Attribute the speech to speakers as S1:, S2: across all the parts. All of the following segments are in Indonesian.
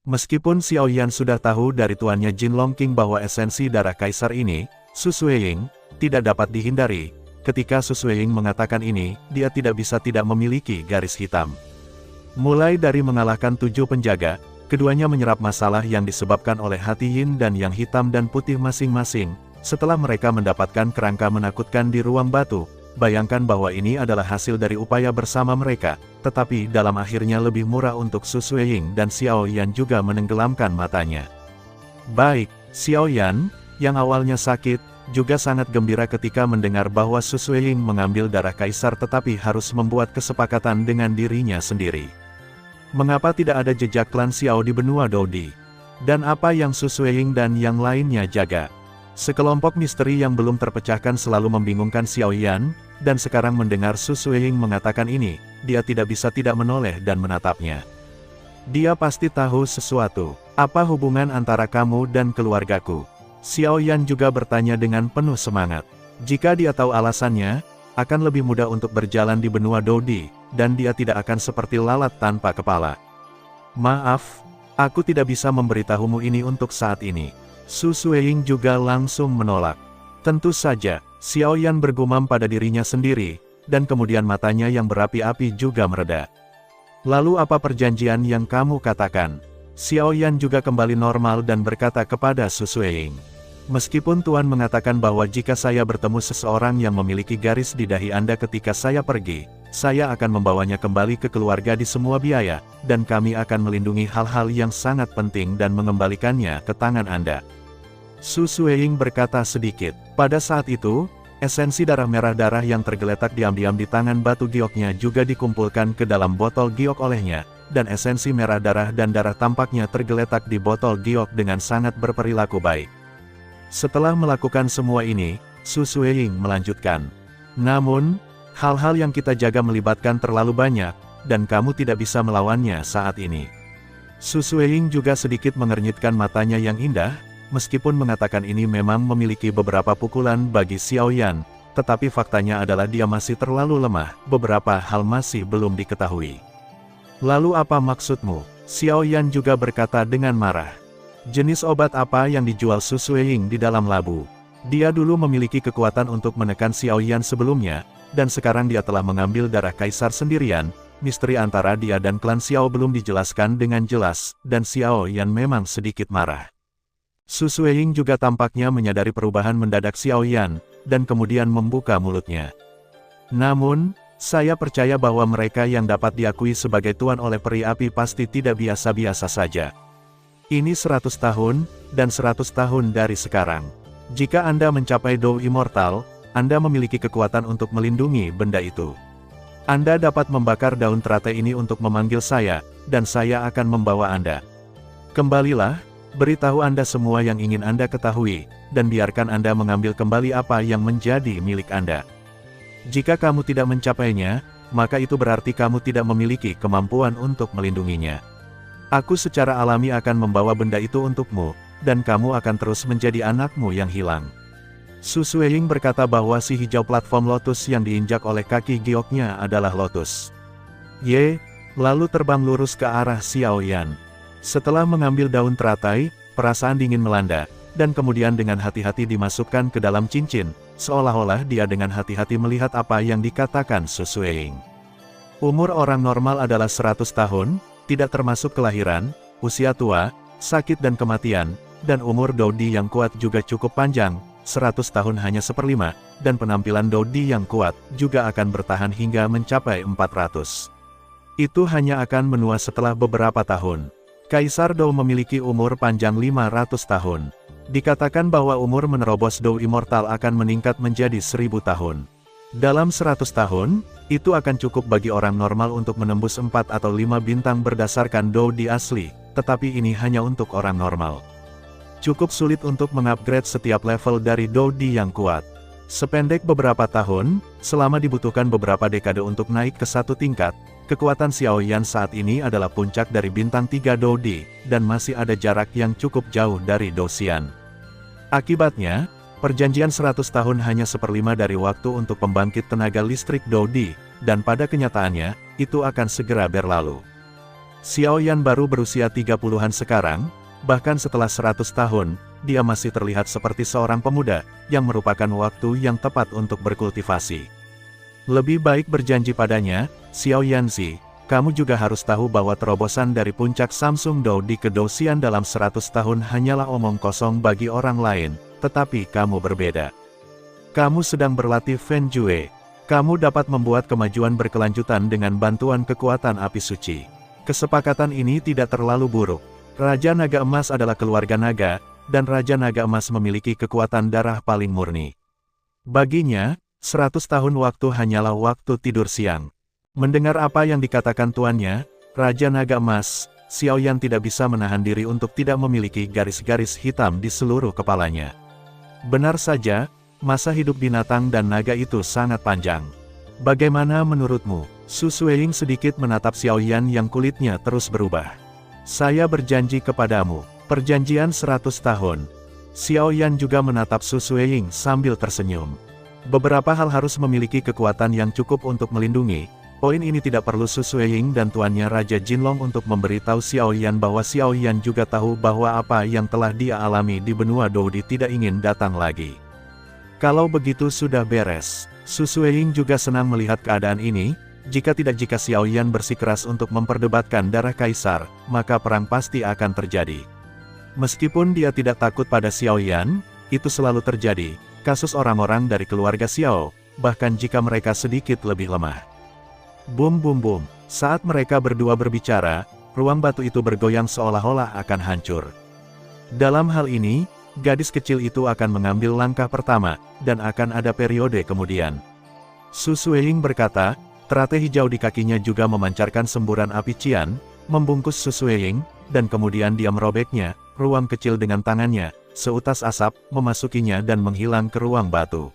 S1: Meskipun Xiao Yan sudah tahu dari tuannya Jin Longqing bahwa esensi darah kaisar ini, Su Sueying, tidak dapat dihindari. Ketika Su Sueying mengatakan ini, dia tidak bisa tidak memiliki garis hitam. Mulai dari mengalahkan 7 penjaga, keduanya menyerap masalah yang disebabkan oleh hati yin dan yang hitam dan putih masing-masing. Setelah mereka mendapatkan kerangka menakutkan di ruang batu, bayangkan bahwa ini adalah hasil dari upaya bersama mereka, tetapi dalam akhirnya lebih murah untuk Su Sueying dan Xiao Yan juga menenggelamkan matanya. Baik, Xiao Yan, yang awalnya sakit, juga sangat gembira ketika mendengar bahwa Su Sueying mengambil darah kaisar tetapi harus membuat kesepakatan dengan dirinya sendiri. Mengapa tidak ada jejak klan Xiao di benua Dodi? Dan apa yang Su Sueying dan yang lainnya jaga? Sekelompok misteri yang belum terpecahkan selalu membingungkan Xiao Yan, dan sekarang mendengar Su Sueying mengatakan ini, dia tidak bisa tidak menoleh dan menatapnya. Dia pasti tahu sesuatu. Apa hubungan antara kamu dan keluargaku? Xiao Yan juga bertanya dengan penuh semangat. Jika dia tahu alasannya, akan lebih mudah untuk berjalan di benua Dodi, dan dia tidak akan seperti lalat tanpa kepala. Maaf, aku tidak bisa memberitahumu ini untuk saat ini. Su Sueying juga langsung menolak. Tentu saja, Xiao Yan bergumam pada dirinya sendiri, dan kemudian matanya yang berapi-api juga mereda. Lalu apa perjanjian yang kamu katakan? Xiao Yan juga kembali normal dan berkata kepada Su Sueying. Meskipun Tuan mengatakan bahwa jika saya bertemu seseorang yang memiliki garis di dahi Anda ketika saya pergi, saya akan membawanya kembali ke keluarga di semua biaya, dan kami akan melindungi hal-hal yang sangat penting dan mengembalikannya ke tangan Anda. Su Sueying berkata sedikit. Pada saat itu, esensi darah merah darah yang tergeletak diam-diam di tangan batu gioknya juga dikumpulkan ke dalam botol giok olehnya, dan esensi merah darah dan darah tampaknya tergeletak di botol giok dengan sangat berperilaku baik. Setelah melakukan semua ini, Su Sueying melanjutkan. Namun, hal-hal yang kita jaga melibatkan terlalu banyak, dan kamu tidak bisa melawannya saat ini. Su Sueying juga sedikit mengernyitkan matanya yang indah, meskipun mengatakan ini memang memiliki beberapa pukulan bagi Xiao Yan, tetapi faktanya adalah dia masih terlalu lemah, beberapa hal masih belum diketahui. Lalu apa maksudmu? Xiao Yan juga berkata dengan marah. Jenis obat apa yang dijual Su Sueying di dalam labu? Dia dulu memiliki kekuatan untuk menekan Xiao Yan sebelumnya, dan sekarang dia telah mengambil darah kaisar sendirian. Misteri antara dia dan klan Xiao belum dijelaskan dengan jelas, dan Xiao Yan memang sedikit marah. Su Sueying juga tampaknya menyadari perubahan mendadak Xiao Yan, dan kemudian membuka mulutnya. Namun, saya percaya bahwa mereka yang dapat diakui sebagai tuan oleh peri api pasti tidak biasa-biasa saja. Ini 100 tahun, dan 100 tahun dari sekarang. Jika Anda mencapai Do Immortal, Anda memiliki kekuatan untuk melindungi benda itu. Anda dapat membakar daun teratai ini untuk memanggil saya, dan saya akan membawa Anda. Kembalilah, beritahu Anda semua yang ingin Anda ketahui, dan biarkan Anda mengambil kembali apa yang menjadi milik Anda. Jika kamu tidak mencapainya, maka itu berarti kamu tidak memiliki kemampuan untuk melindunginya. Aku secara alami akan membawa benda itu untukmu, dan kamu akan terus menjadi anakmu yang hilang. Su Sueying berkata bahwa si hijau platform lotus yang diinjak oleh kaki gioknya adalah lotus. Lalu terbang lurus ke arah Xiao Yan. Setelah mengambil daun teratai, perasaan dingin melanda, dan kemudian dengan hati-hati dimasukkan ke dalam cincin, seolah-olah dia dengan hati-hati melihat apa yang dikatakan Su Sueying. Umur orang normal adalah 100 tahun, tidak termasuk kelahiran, usia tua, sakit dan kematian, dan umur Dodi yang kuat juga cukup panjang, 100 tahun hanya 1/5, dan penampilan Dodi yang kuat juga akan bertahan hingga mencapai 400. Itu hanya akan menua setelah beberapa tahun. Kaisar Dou memiliki umur panjang 500 tahun. Dikatakan bahwa umur menerobos Dou Immortal akan meningkat menjadi 1000 tahun. Dalam 100 tahun, itu akan cukup bagi orang normal untuk menembus 4 atau 5 bintang berdasarkan Dodi asli, tetapi ini hanya untuk orang normal. Cukup sulit untuk mengupgrade setiap level dari Dodi yang kuat. Sependek beberapa tahun, selama dibutuhkan beberapa dekade untuk naik ke satu tingkat, kekuatan Xiao Yan saat ini adalah puncak dari bintang 3 Dodi, dan masih ada jarak yang cukup jauh dari Dosian. Akibatnya, perjanjian 100 tahun hanya 1/5 dari waktu untuk pembangkit tenaga listrik Dodi, dan pada kenyataannya, itu akan segera berlalu. Xiao Yan baru berusia 30-an sekarang, bahkan setelah 100 tahun, dia masih terlihat seperti seorang pemuda, yang merupakan waktu yang tepat untuk berkultivasi. Lebih baik berjanji padanya, Xiao Yanzi, kamu juga harus tahu bahwa terobosan dari puncak Samsung Dou di Kedouxian dalam 100 tahun hanyalah omong kosong bagi orang lain, tetapi kamu berbeda. Kamu sedang berlatih Feng Jue. Kamu dapat membuat kemajuan berkelanjutan dengan bantuan kekuatan api suci. Kesepakatan ini tidak terlalu buruk. Raja Naga Emas adalah keluarga naga, dan Raja Naga Emas memiliki kekuatan darah paling murni. Baginya, 100 tahun waktu hanyalah waktu tidur siang. Mendengar apa yang dikatakan tuannya, Raja Naga Emas, Xiao Yan tidak bisa menahan diri untuk tidak memiliki garis-garis hitam di seluruh kepalanya. Benar saja, masa hidup binatang dan naga itu sangat panjang. Bagaimana menurutmu? Su Sueying sedikit menatap Xiao Yan yang kulitnya terus berubah. Saya berjanji kepadamu, perjanjian 100 tahun. Xiao Yan juga menatap Su Sueying sambil tersenyum. Beberapa hal harus memiliki kekuatan yang cukup untuk melindungi. Poin ini tidak perlu Su Sueying dan tuannya Raja Jinlong untuk memberitahu Xiao Yan bahwa Xiao Yan juga tahu bahwa apa yang telah dia alami di benua Doudi tidak ingin datang lagi. Kalau begitu sudah beres. Su Sueying juga senang melihat keadaan ini. Jika Xiao Yan bersikeras untuk memperdebatkan darah kaisar, maka perang pasti akan terjadi. Meskipun dia tidak takut pada Xiao Yan, itu selalu terjadi, kasus orang-orang dari keluarga Xiao, bahkan jika mereka sedikit lebih lemah. Bum bum bum, saat mereka berdua berbicara, ruang batu itu bergoyang seolah-olah akan hancur. Dalam hal ini, gadis kecil itu akan mengambil langkah pertama, dan akan ada periode kemudian. Su Sueying berkata, teratai hijau di kakinya juga memancarkan semburan api cian, membungkus Su Sueying, dan kemudian dia merobeknya, ruang kecil dengan tangannya, seutas asap, memasukinya dan menghilang ke ruang batu.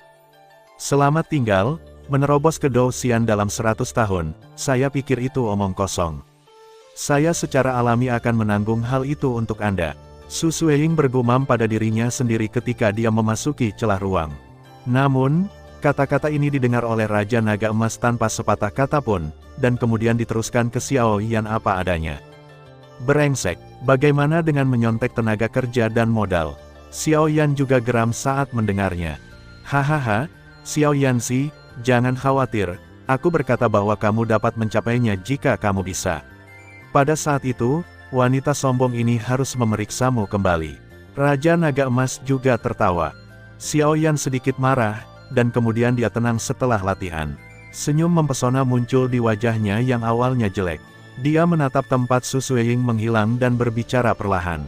S1: Selamat tinggal, menerobos ke Douxian dalam 100 tahun, saya pikir itu omong kosong. Saya secara alami akan menanggung hal itu untuk Anda. Su Sueying bergumam pada dirinya sendiri ketika dia memasuki celah ruang. Namun, kata-kata ini didengar oleh Raja Naga Emas tanpa sepatah kata pun, dan kemudian diteruskan ke Xiao Yan apa adanya. Brengsek, bagaimana dengan menyontek tenaga kerja dan modal? Xiao Yan juga geram saat mendengarnya. Hahaha, Xiao Yanzi, jangan khawatir, aku berkata bahwa kamu dapat mencapainya jika kamu bisa. Pada saat itu, wanita sombong ini harus memeriksamu kembali. Raja Naga Emas juga tertawa. Xiao Yan sedikit marah, dan kemudian dia tenang setelah latihan. Senyum mempesona muncul di wajahnya yang awalnya jelek. Dia menatap tempat Su Sueying menghilang dan berbicara perlahan.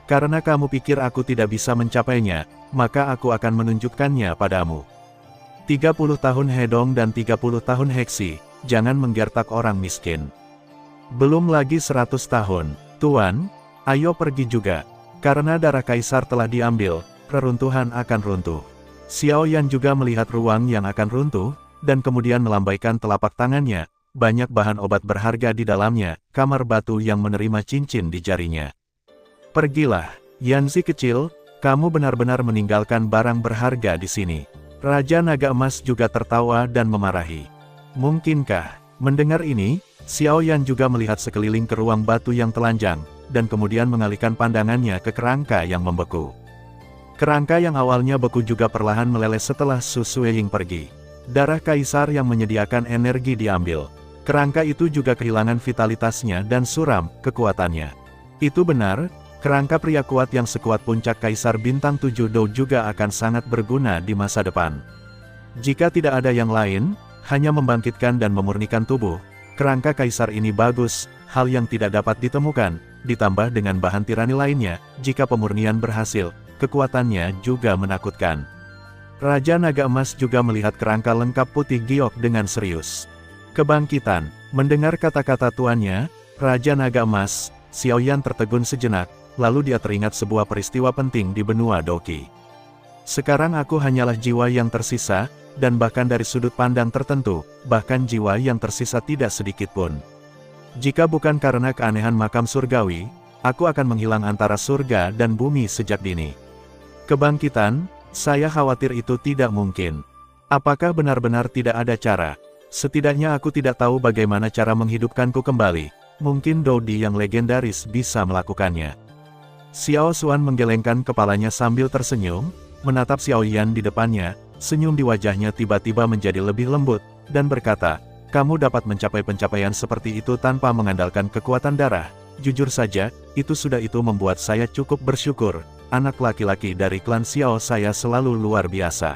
S1: Karena kamu pikir aku tidak bisa mencapainya, maka aku akan menunjukkannya padamu. 30 tahun Hedong dan 30 tahun Heksi, jangan menggertak orang miskin. Belum lagi 100 tahun, Tuan, ayo pergi juga. Karena darah kaisar telah diambil, reruntuhan akan runtuh. Xiao Yan juga melihat ruang yang akan runtuh, dan kemudian melambaikan telapak tangannya, banyak bahan obat berharga di dalamnya, kamar batu yang menerima cincin di jarinya. Pergilah, Yanzi kecil, kamu benar-benar meninggalkan barang berharga di sini. Raja Naga Emas juga tertawa dan memarahi. Mungkinkah? Mendengar ini, Xiao Yan juga melihat sekeliling ke ruang batu yang telanjang, dan kemudian mengalihkan pandangannya ke kerangka yang membeku. Kerangka yang awalnya beku juga perlahan meleleh setelah Su Sueying pergi. Darah kaisar yang menyediakan energi diambil. Kerangka itu juga kehilangan vitalitasnya dan suram kekuatannya. Itu benar, kerangka pria kuat yang sekuat puncak kaisar bintang 7 Dou juga akan sangat berguna di masa depan. Jika tidak ada yang lain, hanya membangkitkan dan memurnikan tubuh, kerangka kaisar ini bagus, hal yang tidak dapat ditemukan, ditambah dengan bahan tirani lainnya, jika pemurnian berhasil. Kekuatannya juga menakutkan. Raja Naga Emas juga melihat kerangka lengkap putih giok dengan serius. Kebangkitan, mendengar kata-kata tuannya, Raja Naga Emas, Xiao Yan tertegun sejenak, lalu dia teringat sebuah peristiwa penting di benua Doqi. Sekarang aku hanyalah jiwa yang tersisa, dan bahkan dari sudut pandang tertentu, bahkan jiwa yang tersisa tidak sedikit pun. Jika bukan karena keanehan makam surgawi, aku akan menghilang antara surga dan bumi sejak dini. Kebangkitan, saya khawatir itu tidak mungkin. Apakah benar-benar tidak ada cara? Setidaknya aku tidak tahu bagaimana cara menghidupkanku kembali. mungkin Dodi yang legendaris bisa melakukannya. Xiao Xuan menggelengkan kepalanya sambil tersenyum, menatap Xiao Yan di depannya, senyum di wajahnya tiba-tiba menjadi lebih lembut, dan berkata, "Kamu dapat mencapai pencapaian seperti itu tanpa mengandalkan kekuatan darah. Jujur saja, itu membuat saya cukup bersyukur. Anak laki-laki dari klan Xiao saya selalu luar biasa."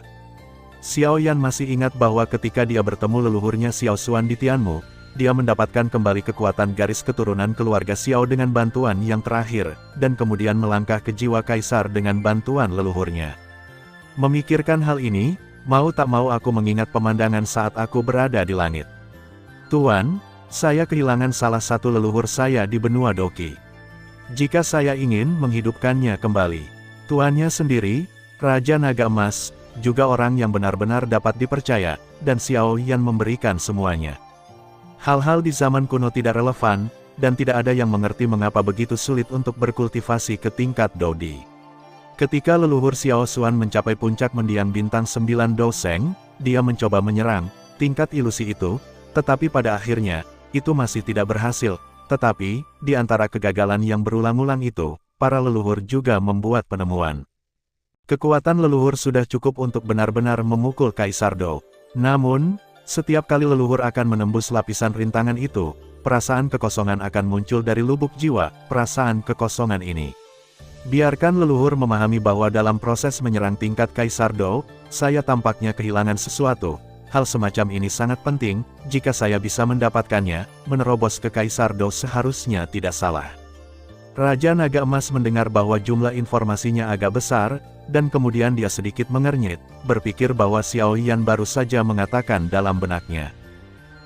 S1: Xiao Yan masih ingat bahwa ketika dia bertemu leluhurnya Xiao Xuan di Tianmu, dia mendapatkan kembali kekuatan garis keturunan keluarga Xiao dengan bantuan yang terakhir, dan kemudian melangkah ke jiwa kaisar dengan bantuan leluhurnya. Memikirkan hal ini, mau tak mau aku mengingat pemandangan saat aku berada di langit. Tuan, saya kehilangan salah satu leluhur saya di benua Doqi. Jika saya ingin menghidupkannya kembali, tuannya sendiri, Raja Naga Emas, juga orang yang benar-benar dapat dipercaya, dan Xiao Yan memberikan semuanya. Hal-hal di zaman kuno tidak relevan, dan tidak ada yang mengerti mengapa begitu sulit untuk berkultivasi ke tingkat Dodi. Ketika leluhur Xiao Xuan mencapai puncak mendiang bintang 9 Doseng, dia mencoba menyerang tingkat ilusi itu, tetapi pada akhirnya, itu masih tidak berhasil. Tetapi, di antara kegagalan yang berulang-ulang itu, para leluhur juga membuat penemuan. Kekuatan leluhur sudah cukup untuk benar-benar memukul Kaisar Dou. Namun, setiap kali leluhur akan menembus lapisan rintangan itu, perasaan kekosongan akan muncul dari lubuk jiwa, perasaan kekosongan ini. Biarkan leluhur memahami bahwa dalam proses menyerang tingkat Kaisar Dou, saya tampaknya kehilangan sesuatu. Hal semacam ini sangat penting, jika saya bisa mendapatkannya, menerobos ke Kaisar Dou seharusnya tidak salah. Raja Naga Emas mendengar bahwa jumlah informasinya agak besar, dan kemudian dia sedikit mengernyit, berpikir bahwa Xiao Yan baru saja mengatakan dalam benaknya.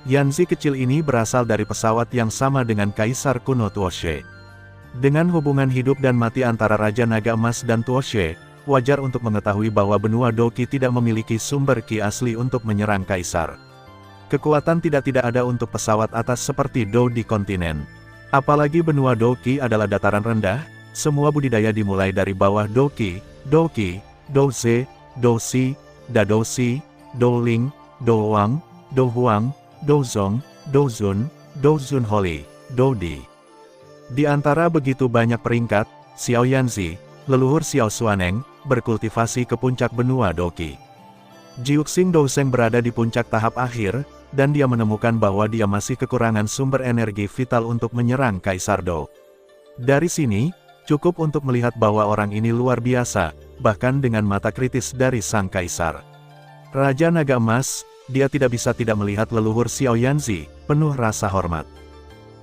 S1: Yanzi kecil ini berasal dari pesawat yang sama dengan Kaisar kuno Tuoshe. Dengan hubungan hidup dan mati antara Raja Naga Emas dan Tuoshe, wajar untuk mengetahui bahwa benua Doqi tidak memiliki sumber ki asli untuk menyerang Kaisar. Kekuatan tidak ada untuk pesawat atas seperti Dou di kontinen. Apalagi benua Doqi adalah dataran rendah, semua budidaya dimulai dari bawah Doqi, Doqi, Douze, Douxi, Dadouxi, Douling, Douwang, Douhuang, Douzong, Douzun, Douzun Holy, Dodi. Di antara begitu banyak peringkat, Xiao Yanzi, leluhur Xiao Xuaneng, berkultivasi ke puncak benua Doqi. Jiuxing Douseng berada di puncak tahap akhir, dan dia menemukan bahwa dia masih kekurangan sumber energi vital untuk menyerang Kaisar Dou. Dari sini, cukup untuk melihat bahwa orang ini luar biasa, bahkan dengan mata kritis dari sang kaisar. Raja Naga Emas, dia tidak bisa tidak melihat leluhur Xiao Yanzi, penuh rasa hormat.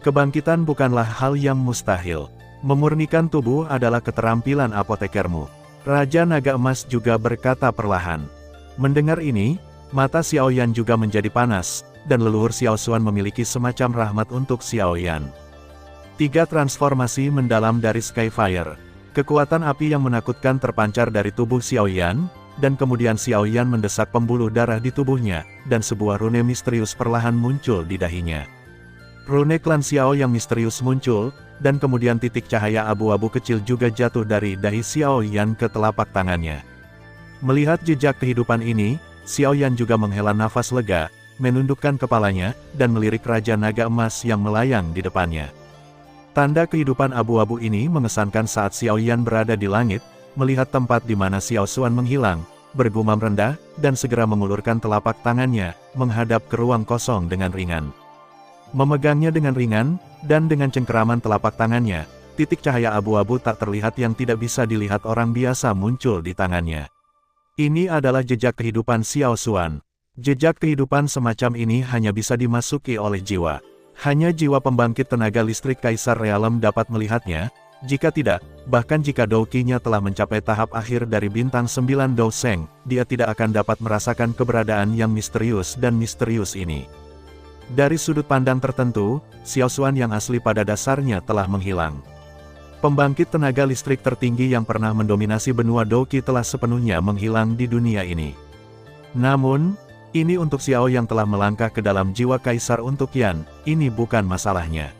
S1: Kebangkitan bukanlah hal yang mustahil. Memurnikan tubuh adalah keterampilan apotekermu. Raja Naga Emas juga berkata perlahan. Mendengar ini, mata Xiao Yan juga menjadi panas, dan leluhur Xiao Xuan memiliki semacam rahmat untuk Xiao Yan. 3 transformasi mendalam dari Skyfire. Kekuatan api yang menakutkan terpancar dari tubuh Xiao Yan, dan kemudian Xiao Yan mendesak pembuluh darah di tubuhnya, dan sebuah rune misterius perlahan muncul di dahinya. Rune klan Xiao yang misterius muncul, dan kemudian titik cahaya abu-abu kecil juga jatuh dari dahi Xiao Yan ke telapak tangannya. Melihat jejak kehidupan ini, Xiao Yan juga menghela nafas lega, menundukkan kepalanya, dan melirik Raja Naga Emas yang melayang di depannya. Tanda kehidupan abu-abu ini mengesankan saat Xiao Yan berada di langit, melihat tempat di mana Xiao Xuan menghilang, bergumam rendah, dan segera mengulurkan telapak tangannya, menghadap ke ruang kosong dengan ringan. Memegangnya dengan ringan, dan dengan cengkeraman telapak tangannya, titik cahaya abu-abu tak terlihat yang tidak bisa dilihat orang biasa muncul di tangannya. Ini adalah jejak kehidupan Xiao Xuan. Jejak kehidupan semacam ini hanya bisa dimasuki oleh jiwa. Hanya jiwa pembangkit tenaga listrik Kaisar Realem dapat melihatnya, jika tidak, bahkan jika Doqi-nya telah mencapai tahap akhir dari bintang 9 Douseng, dia tidak akan dapat merasakan keberadaan yang misterius dan misterius ini. Dari sudut pandang tertentu, Xiao Xuan yang asli pada dasarnya telah menghilang. Pembangkit tenaga listrik tertinggi yang pernah mendominasi benua Doqi telah sepenuhnya menghilang di dunia ini. Namun, ini untuk Xiao yang telah melangkah ke dalam jiwa Kaisar untuk Yan, ini bukan masalahnya.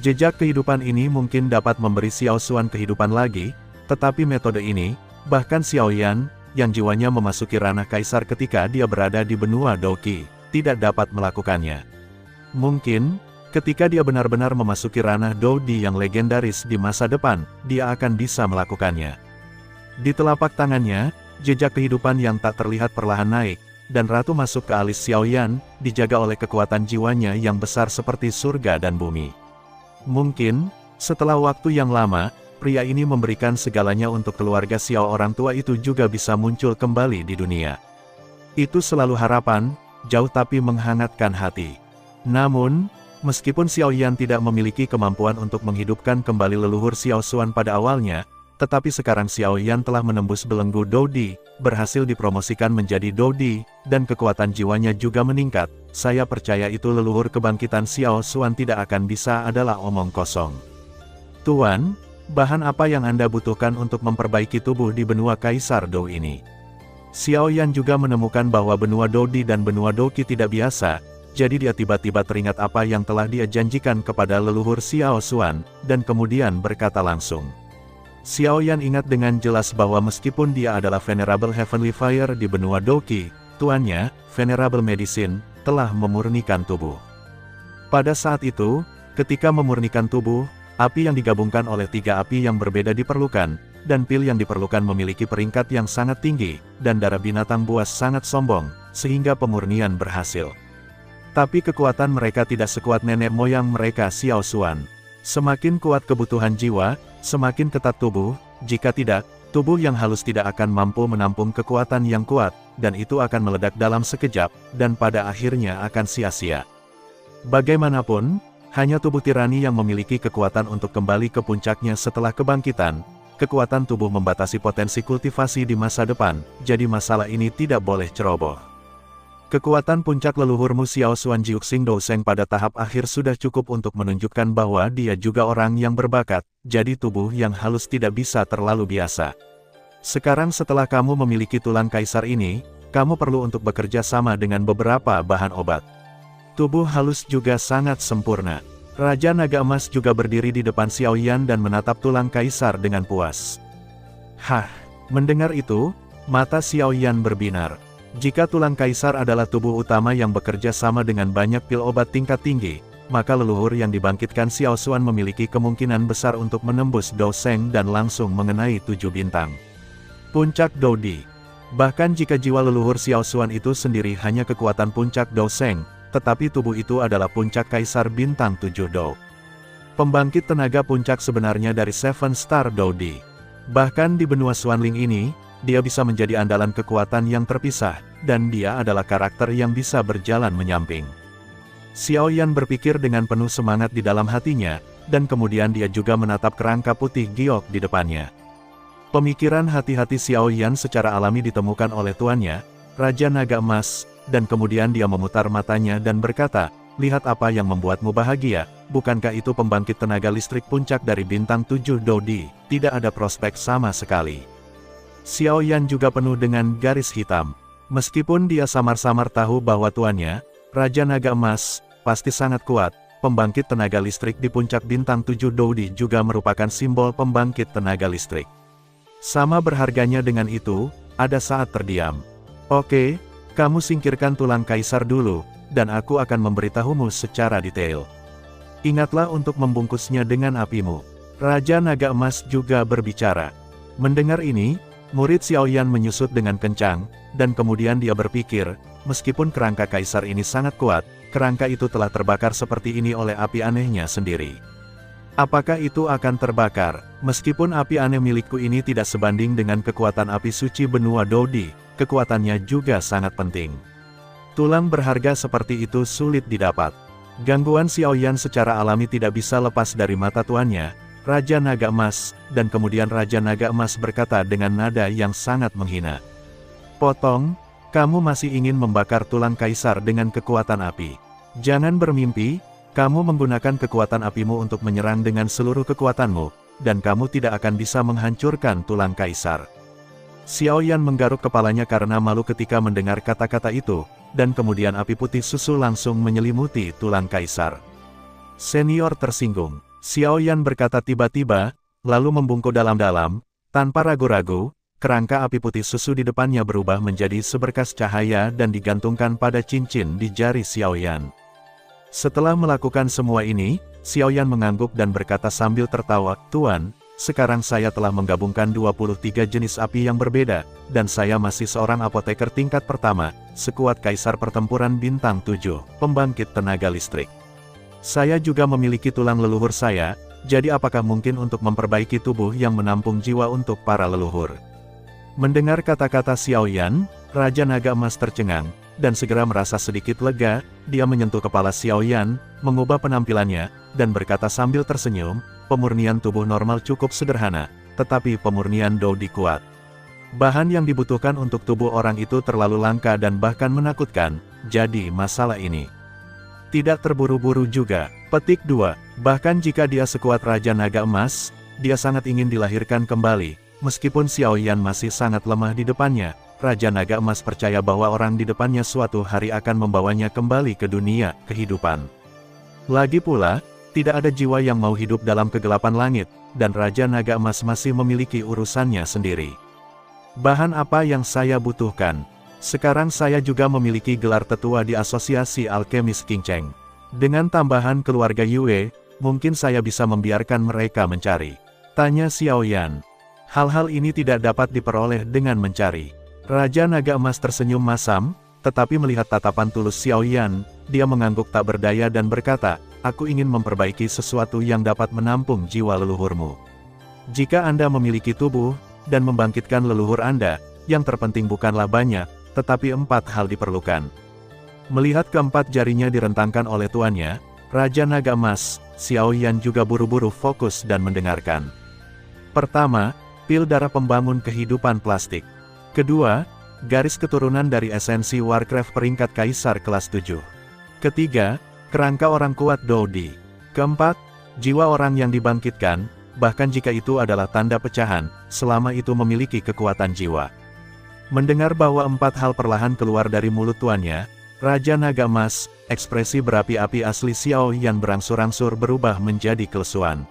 S1: Jejak kehidupan ini mungkin dapat memberi Xiao Xuan kehidupan lagi, tetapi metode ini, bahkan Xiao Yan, yang jiwanya memasuki ranah Kaisar ketika dia berada di benua Doqi, tidak dapat melakukannya. Mungkin, Ketika dia benar-benar memasuki ranah Dodi yang legendaris di masa depan, dia akan bisa melakukannya. Di telapak tangannya, jejak kehidupan yang tak terlihat perlahan naik, dan ratu masuk ke alis Xiaoyan, dijaga oleh kekuatan jiwanya yang besar seperti surga dan bumi. Mungkin, setelah waktu yang lama, pria ini memberikan segalanya untuk keluarga Xiao. Orang tua itu juga bisa muncul kembali di dunia. Itu selalu harapan, jauh tapi menghangatkan hati. Namun, meskipun Xiaoyan tidak memiliki kemampuan untuk menghidupkan kembali leluhur Xiao Xuan pada awalnya, tetapi sekarang Xiaoyan telah menembus belenggu Dodi, berhasil dipromosikan menjadi Dodi, dan kekuatan jiwanya juga meningkat. Saya percaya itu leluhur kebangkitan Xiao Xuan tidak akan bisa adalah omong kosong. Tuan, bahan apa yang Anda butuhkan untuk memperbaiki tubuh di benua Kaisar Dou ini? Xiaoyan juga menemukan bahwa benua Dodi dan benua Doqi tidak biasa, jadi dia tiba-tiba teringat apa yang telah dia janjikan kepada leluhur Xiao Xuan, dan kemudian berkata langsung. Xiaoyan ingat dengan jelas bahwa meskipun dia adalah Venerable Heavenly Fire di benua Doqi, tuannya, Venerable Medicine, telah memurnikan tubuh. Pada saat itu, ketika memurnikan tubuh, api yang digabungkan oleh 3 api yang berbeda diperlukan, dan pil yang diperlukan memiliki peringkat yang sangat tinggi, dan darah binatang buas sangat sombong, sehingga pemurnian berhasil. Tapi kekuatan mereka tidak sekuat nenek moyang mereka Xiao Xuan. Semakin kuat kebutuhan jiwa, semakin ketat tubuh, jika tidak, tubuh yang halus tidak akan mampu menampung kekuatan yang kuat, dan itu akan meledak dalam sekejap, dan pada akhirnya akan sia-sia. Bagaimanapun, hanya tubuh tirani yang memiliki kekuatan untuk kembali ke puncaknya setelah kebangkitan. Kekuatan tubuh membatasi potensi kultivasi di masa depan, jadi masalah ini tidak boleh ceroboh. Kekuatan puncak leluhurmu Xiao Xuan Jiuxing Douseng pada tahap akhir sudah cukup untuk menunjukkan bahwa dia juga orang yang berbakat, jadi tubuh yang halus tidak bisa terlalu biasa. Sekarang setelah kamu memiliki tulang kaisar ini, kamu perlu untuk bekerja sama dengan beberapa bahan obat. Tubuh halus juga sangat sempurna. Raja Naga Emas juga berdiri di depan Xiaoyan dan menatap tulang kaisar dengan puas. Hah, mendengar itu, mata Xiaoyan berbinar. Jika tulang kaisar adalah tubuh utama yang bekerja sama dengan banyak pil obat tingkat tinggi, maka leluhur yang dibangkitkan Xiao Xuan memiliki kemungkinan besar untuk menembus Douseng dan langsung mengenai 7 bintang. Puncak Dodi. Bahkan jika jiwa leluhur Xiao Xuan itu sendiri hanya kekuatan puncak Douseng, tetapi tubuh itu adalah puncak kaisar bintang 7 Dou. Pembangkit tenaga puncak sebenarnya dari 7 Star Dodi. Bahkan di benua Xuanling ini, dia bisa menjadi andalan kekuatan yang terpisah, dan dia adalah karakter yang bisa berjalan menyamping. Xiaoyan berpikir dengan penuh semangat di dalam hatinya, dan kemudian dia juga menatap kerangka putih giok di depannya. Pemikiran hati-hati Xiaoyan secara alami ditemukan oleh tuannya, Raja Naga Emas, dan kemudian dia memutar matanya dan berkata, lihat apa yang membuatmu bahagia, bukankah itu pembangkit tenaga listrik puncak dari bintang 7 Dodi, tidak ada prospek sama sekali. Xiaoyan juga penuh dengan garis hitam. Meskipun dia samar-samar tahu bahwa tuannya, Raja Naga Emas, pasti sangat kuat, pembangkit tenaga listrik di puncak bintang 7 Dodi juga merupakan simbol pembangkit tenaga listrik. Sama berharganya dengan itu, ada saat terdiam. Oke, kamu singkirkan tulang kaisar dulu, dan aku akan memberitahumu secara detail. Ingatlah untuk membungkusnya dengan apimu. Raja Naga Emas juga berbicara. Mendengar ini, murid Xiaoyan menyusut dengan kencang, dan kemudian dia berpikir, meskipun kerangka kaisar ini sangat kuat, kerangka itu telah terbakar seperti ini oleh api anehnya sendiri. Apakah itu akan terbakar? Meskipun api aneh milikku ini tidak sebanding dengan kekuatan api suci benua Dodi, kekuatannya juga sangat penting. Tulang berharga seperti itu sulit didapat. Gangguan Xiaoyan secara alami tidak bisa lepas dari mata tuannya, Raja Naga Emas, dan kemudian Raja Naga Emas berkata dengan nada yang sangat menghina. Potong, kamu masih ingin membakar tulang kaisar dengan kekuatan api. Jangan bermimpi, kamu menggunakan kekuatan apimu untuk menyerang dengan seluruh kekuatanmu, dan kamu tidak akan bisa menghancurkan tulang kaisar. Xiaoyan menggaruk kepalanya karena malu ketika mendengar kata-kata itu, dan kemudian api putih susu langsung menyelimuti tulang kaisar. Senior tersinggung. Xiaoyan berkata tiba-tiba, lalu membungkuk dalam-dalam, tanpa ragu-ragu, kerangka api putih susu di depannya berubah menjadi seberkas cahaya dan digantungkan pada cincin di jari Xiaoyan. Setelah melakukan semua ini, Xiaoyan mengangguk dan berkata sambil tertawa, "Tuan, sekarang saya telah menggabungkan 23 jenis api yang berbeda, dan saya masih seorang apoteker tingkat pertama, sekuat Kaisar Pertempuran Bintang 7, pembangkit tenaga listrik. Saya juga memiliki tulang leluhur saya, jadi apakah mungkin untuk memperbaiki tubuh yang menampung jiwa untuk para leluhur?" Mendengar kata-kata Xiaoyan, Raja Naga Emas tercengang, dan segera merasa sedikit lega. Dia menyentuh kepala Xiaoyan, mengubah penampilannya, dan berkata sambil tersenyum, "Pemurnian tubuh normal cukup sederhana, tetapi pemurnian Dou-Di kuat. Bahan yang dibutuhkan untuk tubuh orang itu terlalu langka dan bahkan menakutkan, jadi masalah ini tidak terburu-buru juga." Petik 2. Bahkan jika dia sekuat Raja Naga Emas, dia sangat ingin dilahirkan kembali. Meskipun Xiaoyan masih sangat lemah di depannya, Raja Naga Emas percaya bahwa orang di depannya suatu hari akan membawanya kembali ke dunia kehidupan. Lagi pula, tidak ada jiwa yang mau hidup dalam kegelapan langit, dan Raja Naga Emas masih memiliki urusannya sendiri. Bahan apa yang saya butuhkan? Sekarang saya juga memiliki gelar tetua di Asosiasi Alkemis Qingcheng. Dengan tambahan keluarga Yue, mungkin saya bisa membiarkan mereka mencari. Tanya Xiaoyan. Hal-hal ini tidak dapat diperoleh dengan mencari. Raja Naga Emas tersenyum masam, tetapi melihat tatapan tulus Xiaoyan, dia mengangguk tak berdaya dan berkata, "Aku ingin memperbaiki sesuatu yang dapat menampung jiwa leluhurmu. Jika Anda memiliki tubuh, dan membangkitkan leluhur Anda, yang terpenting bukanlah banyak, tetapi 4 hal diperlukan." Melihat keempat jarinya direntangkan oleh tuannya, Raja Naga Emas, Xiaoyan juga buru-buru fokus dan mendengarkan. Pertama, pil darah pembangun kehidupan plastik. Kedua, garis keturunan dari esensi Warcraft peringkat Kaisar kelas 7. Ketiga, kerangka orang kuat Dou-Di. Keempat, jiwa orang yang dibangkitkan, bahkan jika itu adalah tanda pecahan, selama itu memiliki kekuatan jiwa. Mendengar bahwa 4 hal perlahan keluar dari mulut tuannya, Raja Naga Emas, ekspresi berapi-api asli Xiaoyan berangsur-angsur berubah menjadi kelesuan.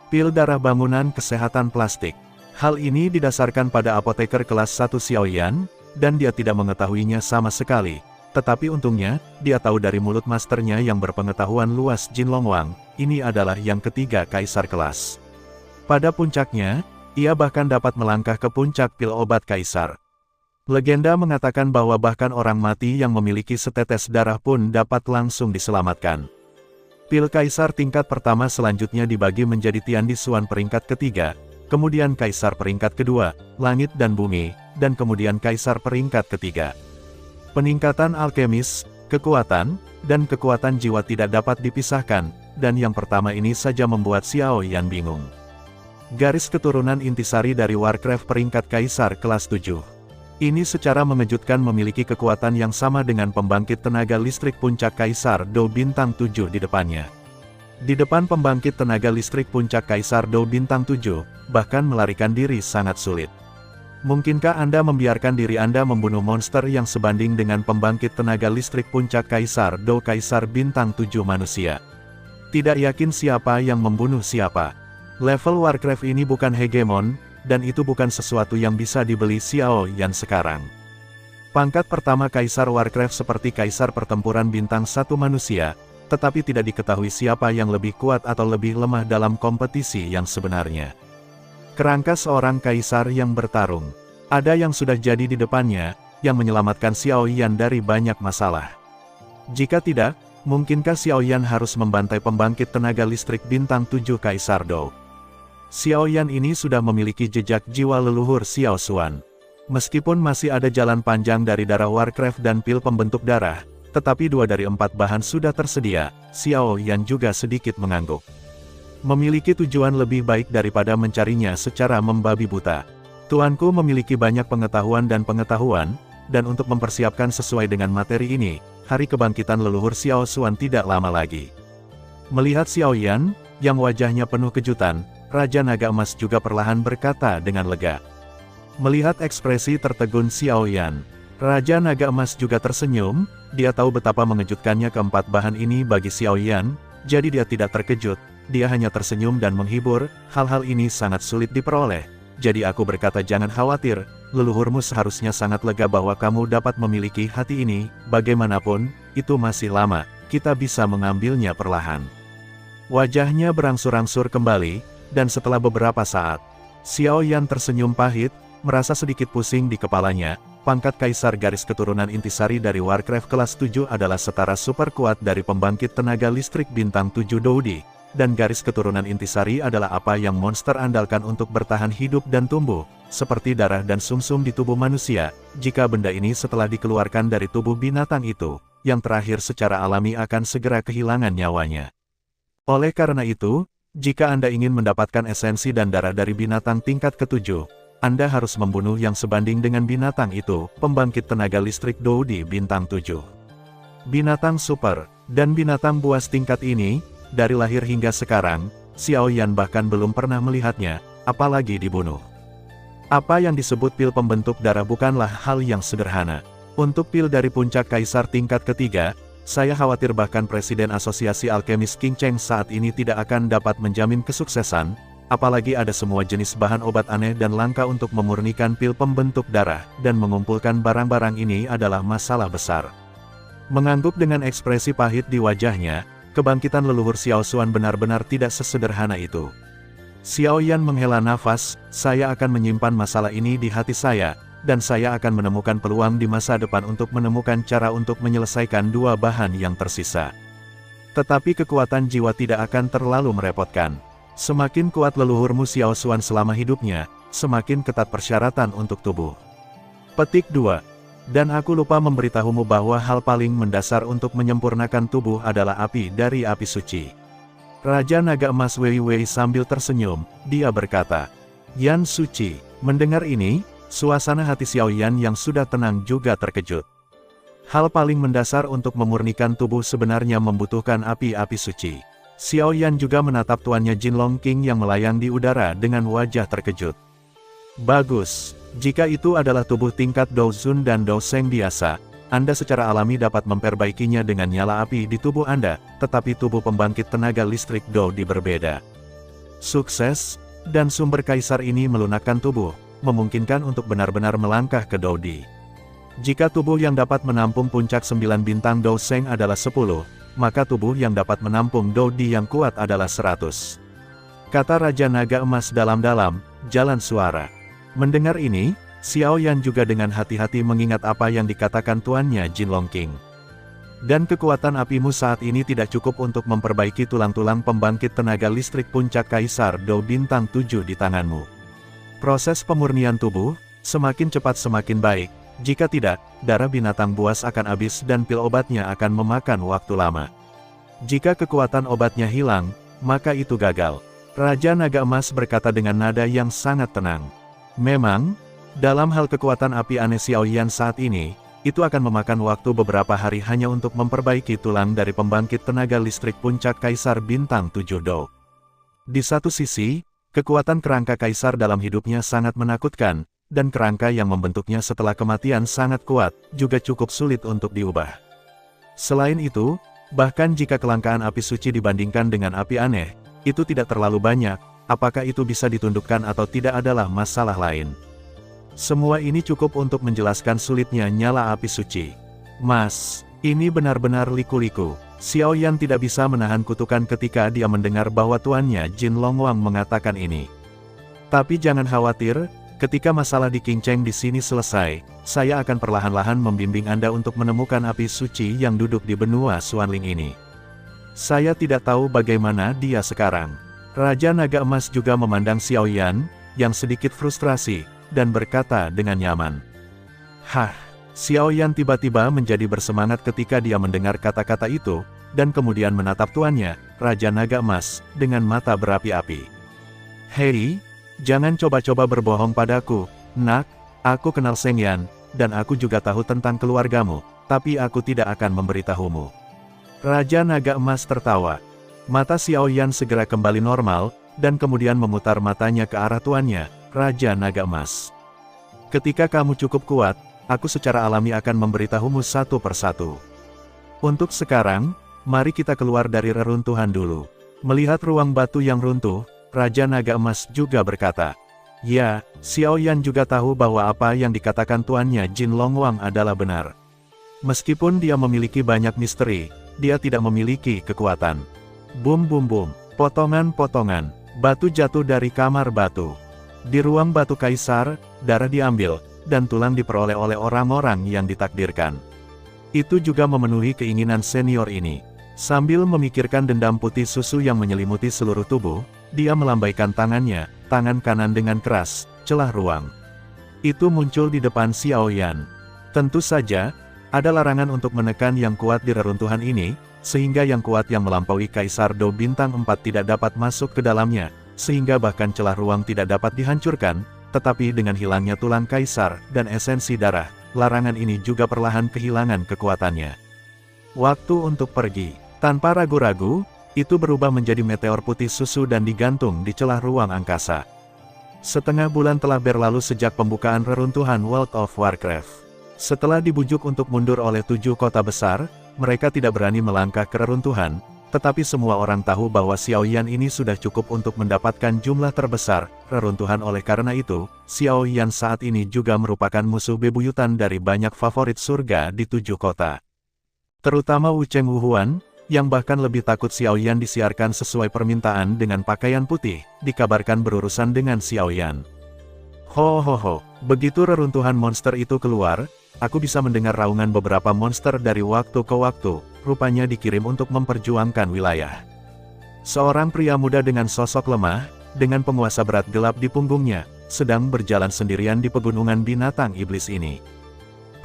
S1: Pil darah bangunan kesehatan plastik. Hal ini didasarkan pada apoteker kelas 1 Xiaoyan, dan dia tidak mengetahuinya sama sekali. Tetapi untungnya, dia tahu dari mulut masternya yang berpengetahuan luas Jin Longwang, ini adalah yang ketiga Kaisar kelas. Pada puncaknya, ia bahkan dapat melangkah ke puncak pil obat Kaisar. Legenda mengatakan bahwa bahkan orang mati yang memiliki setetes darah pun dapat langsung diselamatkan. Pil Kaisar tingkat pertama selanjutnya dibagi menjadi Tian Di Xuan peringkat ketiga, kemudian Kaisar peringkat kedua, Langit dan Bumi, dan kemudian Kaisar peringkat ketiga. Peningkatan alkemis, kekuatan, dan kekuatan jiwa tidak dapat dipisahkan, dan yang pertama ini saja membuat Xiaoyan bingung. Garis keturunan intisari dari Warcraft peringkat Kaisar kelas 7. Ini secara mengejutkan memiliki kekuatan yang sama dengan pembangkit tenaga listrik puncak Kaisar Dou Bintang 7 di depannya. Di depan pembangkit tenaga listrik puncak Kaisar Dou Bintang 7, bahkan melarikan diri sangat sulit. Mungkinkah Anda membiarkan diri Anda membunuh monster yang sebanding dengan pembangkit tenaga listrik puncak Kaisar Dou Kaisar Bintang 7 manusia? Tidak yakin siapa yang membunuh siapa. Level Warcraft ini bukan hegemon, dan itu bukan sesuatu yang bisa dibeli Xiaoyan sekarang. Pangkat pertama Kaisar Warcraft seperti Kaisar Pertempuran Bintang 1 manusia, tetapi tidak diketahui siapa yang lebih kuat atau lebih lemah dalam kompetisi yang sebenarnya. Kerangka seorang kaisar yang bertarung. Ada yang sudah jadi di depannya, yang menyelamatkan Xiaoyan dari banyak masalah. Jika tidak, mungkinkah Xiaoyan harus membantai pembangkit tenaga listrik Bintang 7 Kaisar Dou? Xiaoyan ini sudah memiliki jejak jiwa leluhur Xiao Xuan. Meskipun masih ada jalan panjang dari darah Warcraft dan pil pembentuk darah, tetapi 2 dari 4 bahan sudah tersedia, Xiaoyan juga sedikit mengangguk. Memiliki tujuan lebih baik daripada mencarinya secara membabi buta. Tuanku memiliki banyak pengetahuan, dan untuk mempersiapkan sesuai dengan materi ini, hari kebangkitan leluhur Xiao Xuan tidak lama lagi. Melihat Xiaoyan, yang wajahnya penuh kejutan, Raja Naga Emas juga perlahan berkata dengan lega. Melihat ekspresi tertegun Xiaoyan, Raja Naga Emas juga tersenyum. Dia tahu betapa mengejutkannya keempat bahan ini bagi Xiaoyan, jadi dia tidak terkejut, dia hanya tersenyum dan menghibur. Hal-hal ini sangat sulit diperoleh, jadi aku berkata jangan khawatir, leluhurmu seharusnya sangat lega bahwa kamu dapat memiliki hati ini, bagaimanapun, itu masih lama, kita bisa mengambilnya perlahan. Wajahnya berangsur-angsur kembali, dan setelah beberapa saat, Xiao Yan tersenyum pahit, merasa sedikit pusing di kepalanya. Pangkat Kaisar garis keturunan intisari dari Warcraft kelas 7 adalah setara super kuat dari pembangkit tenaga listrik bintang 7 Doudi, dan garis keturunan intisari adalah apa yang monster andalkan untuk bertahan hidup dan tumbuh, seperti darah dan sumsum di tubuh manusia. Jika benda ini setelah dikeluarkan dari tubuh binatang itu, yang terakhir secara alami akan segera kehilangan nyawanya. Oleh karena itu, jika Anda ingin mendapatkan esensi dan darah dari binatang tingkat ketujuh, Anda harus membunuh yang sebanding dengan binatang itu, pembangkit tenaga listrik Doudi bintang 7. Binatang super, dan binatang buas tingkat ini, dari lahir hingga sekarang, Xiao Yan bahkan belum pernah melihatnya, apalagi dibunuh. Apa yang disebut pil pembentuk darah bukanlah hal yang sederhana. Untuk pil dari puncak kaisar tingkat ketiga, saya khawatir bahkan Presiden Asosiasi Alkemis King Cheng saat ini tidak akan dapat menjamin kesuksesan, apalagi ada semua jenis bahan obat aneh dan langka untuk memurnikan pil pembentuk darah, dan mengumpulkan barang-barang ini adalah masalah besar. Mengangguk dengan ekspresi pahit di wajahnya, kebangkitan leluhur Xiao Xuan benar-benar tidak sesederhana itu. Xiao Yan menghela nafas, saya akan menyimpan masalah ini di hati saya, dan saya akan menemukan peluang di masa depan untuk menemukan cara untuk menyelesaikan dua bahan yang tersisa. Tetapi kekuatan jiwa tidak akan terlalu merepotkan. Semakin kuat leluhurmu Xiao Xuan selama hidupnya, semakin ketat persyaratan untuk tubuh. Petik 2. Dan aku lupa memberitahumu bahwa hal paling mendasar untuk menyempurnakan tubuh adalah api dari api suci. Raja Naga Emas Wei Wei sambil tersenyum, dia berkata, Yan suci. Mendengar ini, suasana hati Xiao Yan yang sudah tenang juga terkejut. Hal paling mendasar untuk memurnikan tubuh sebenarnya membutuhkan api-api suci. Xiao Yan juga menatap tuannya Jinlong King yang melayang di udara dengan wajah terkejut. Bagus, jika itu adalah tubuh tingkat Dou Zun dan Dou Sheng biasa, Anda secara alami dapat memperbaikinya dengan nyala api di tubuh Anda, tetapi tubuh pembangkit tenaga listrik Doudi berbeda. Sukses, dan sumber kaisar ini melunakkan tubuh, memungkinkan untuk benar-benar melangkah ke Doudi. Jika tubuh yang dapat menampung puncak 9 bintang Dou Sheng adalah 10, maka tubuh yang dapat menampung Doudi yang kuat adalah 100. Kata Raja Naga Emas dalam-dalam, jalan suara. Mendengar ini, Xiao Yan juga dengan hati-hati mengingat apa yang dikatakan tuannya Jinlong King. Dan kekuatan apimu saat ini tidak cukup untuk memperbaiki tulang-tulang pembangkit tenaga listrik puncak Kaisar Dou bintang 7 di tanganmu. Proses pemurnian tubuh, semakin cepat semakin baik. Jika tidak, darah binatang buas akan habis dan pil obatnya akan memakan waktu lama. Jika kekuatan obatnya hilang, maka itu gagal. Raja Naga Emas berkata dengan nada yang sangat tenang. Memang, dalam hal kekuatan api aneh Xiao Yan saat ini, itu akan memakan waktu beberapa hari hanya untuk memperbaiki tulang dari pembangkit tenaga listrik puncak Kaisar bintang 7 Dou. Di satu sisi, kekuatan kerangka Kaisar dalam hidupnya sangat menakutkan, dan kerangka yang membentuknya setelah kematian sangat kuat, juga cukup sulit untuk diubah. Selain itu, bahkan jika kelangkaan api suci dibandingkan dengan api aneh, itu tidak terlalu banyak, apakah itu bisa ditundukkan atau tidak adalah masalah lain. Semua ini cukup untuk menjelaskan sulitnya nyala api suci. Mas, ini benar-benar liku-liku. Xiao Yan tidak bisa menahan kutukan ketika dia mendengar bahwa tuannya Jinlong Wang mengatakan ini. Tapi jangan khawatir, ketika masalah di King Cheng di sini selesai, saya akan perlahan-lahan membimbing Anda untuk menemukan api suci yang duduk di benua Xuanling ini. Saya tidak tahu bagaimana dia sekarang. Raja Naga Emas juga memandang Xiao Yan, yang sedikit frustrasi, dan berkata dengan nyaman. Hah, Xiao Yan tiba-tiba menjadi bersemangat ketika dia mendengar kata-kata itu, dan kemudian menatap tuannya, Raja Naga Emas, dengan mata berapi-api. Hei, jangan coba-coba berbohong padaku, nak, aku kenal Sheng Yan, dan aku juga tahu tentang keluargamu, tapi aku tidak akan memberitahumu. Raja Naga Emas tertawa. Mata Xiao Yan segera kembali normal, dan kemudian memutar matanya ke arah tuannya, Raja Naga Emas. Ketika kamu cukup kuat, aku secara alami akan memberitahumu satu persatu. Untuk sekarang, mari kita keluar dari reruntuhan dulu. Melihat ruang batu yang runtuh, Raja Naga Emas juga berkata, ya, Xiao Yan juga tahu bahwa apa yang dikatakan tuannya Jinlong Wang adalah benar. Meskipun dia memiliki banyak misteri, dia tidak memiliki kekuatan. Bum bum bum, potongan-potongan, batu jatuh dari kamar batu. Di ruang batu kaisar, darah diambil, dan tulang diperoleh oleh orang-orang yang ditakdirkan. Itu juga memenuhi keinginan senior ini. Sambil memikirkan dendam putih susu yang menyelimuti seluruh tubuh, dia melambaikan tangannya, tangan kanan dengan keras, celah ruang. Itu muncul di depan Xiao Yan. Tentu saja, ada larangan untuk menekan yang kuat di reruntuhan ini, sehingga yang kuat yang melampaui Kaisar Do Bintang 4 tidak dapat masuk ke dalamnya, sehingga bahkan celah ruang tidak dapat dihancurkan, tetapi dengan hilangnya tulang Kaisar dan esensi darah, larangan ini juga perlahan kehilangan kekuatannya. Waktu untuk pergi. Tanpa ragu-ragu, itu berubah menjadi meteor putih susu dan digantung di celah ruang angkasa. Setengah bulan telah berlalu sejak pembukaan reruntuhan World of Warcraft. Setelah dibujuk untuk mundur oleh 7 kota besar, mereka tidak berani melangkah ke reruntuhan, tetapi semua orang tahu bahwa Xiao Yan ini sudah cukup untuk mendapatkan jumlah terbesar reruntuhan. Oleh karena itu, Xiao Yan saat ini juga merupakan musuh bebuyutan dari banyak favorit surga di 7 kota. Terutama Wu Cheng Wu Huan, yang bahkan lebih takut Xiao Yan disiarkan sesuai permintaan dengan pakaian putih, dikabarkan berurusan dengan Xiao Yan. Ho ho ho, begitu reruntuhan monster itu keluar, aku bisa mendengar raungan beberapa monster dari waktu ke waktu, rupanya dikirim untuk memperjuangkan wilayah. Seorang pria muda dengan sosok lemah, dengan penguasa berat gelap di punggungnya, sedang berjalan sendirian di pegunungan binatang iblis ini.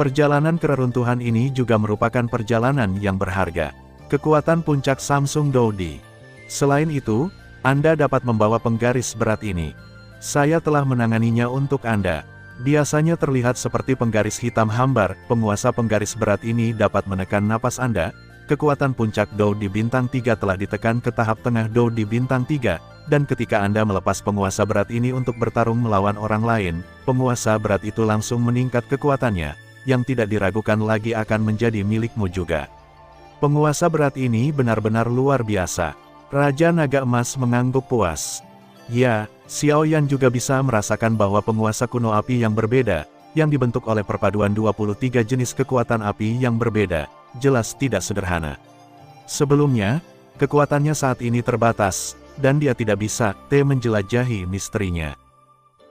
S1: Perjalanan ke reruntuhan ini juga merupakan perjalanan yang berharga. Kekuatan puncak Samsung Doudi. Selain itu, Anda dapat membawa penggaris berat ini. Saya telah menanganinya untuk Anda. Biasanya terlihat seperti penggaris hitam hambar. Penguasa penggaris berat ini dapat menekan napas Anda. Kekuatan puncak Doudi bintang 3 telah ditekan ke tahap tengah Doudi bintang 3, dan ketika Anda melepas penguasa berat ini untuk bertarung melawan orang lain, penguasa berat itu langsung meningkat kekuatannya, yang tidak diragukan lagi akan menjadi milikmu juga. Penguasa berat ini benar-benar luar biasa. Raja Naga Emas mengangguk puas. Ya, Xiao Yan juga bisa merasakan bahwa penguasa kuno api yang berbeda, yang dibentuk oleh perpaduan 23 jenis kekuatan api yang berbeda, jelas tidak sederhana. Sebelumnya, kekuatannya saat ini terbatas, dan dia tidak bisa menjelajahi misterinya.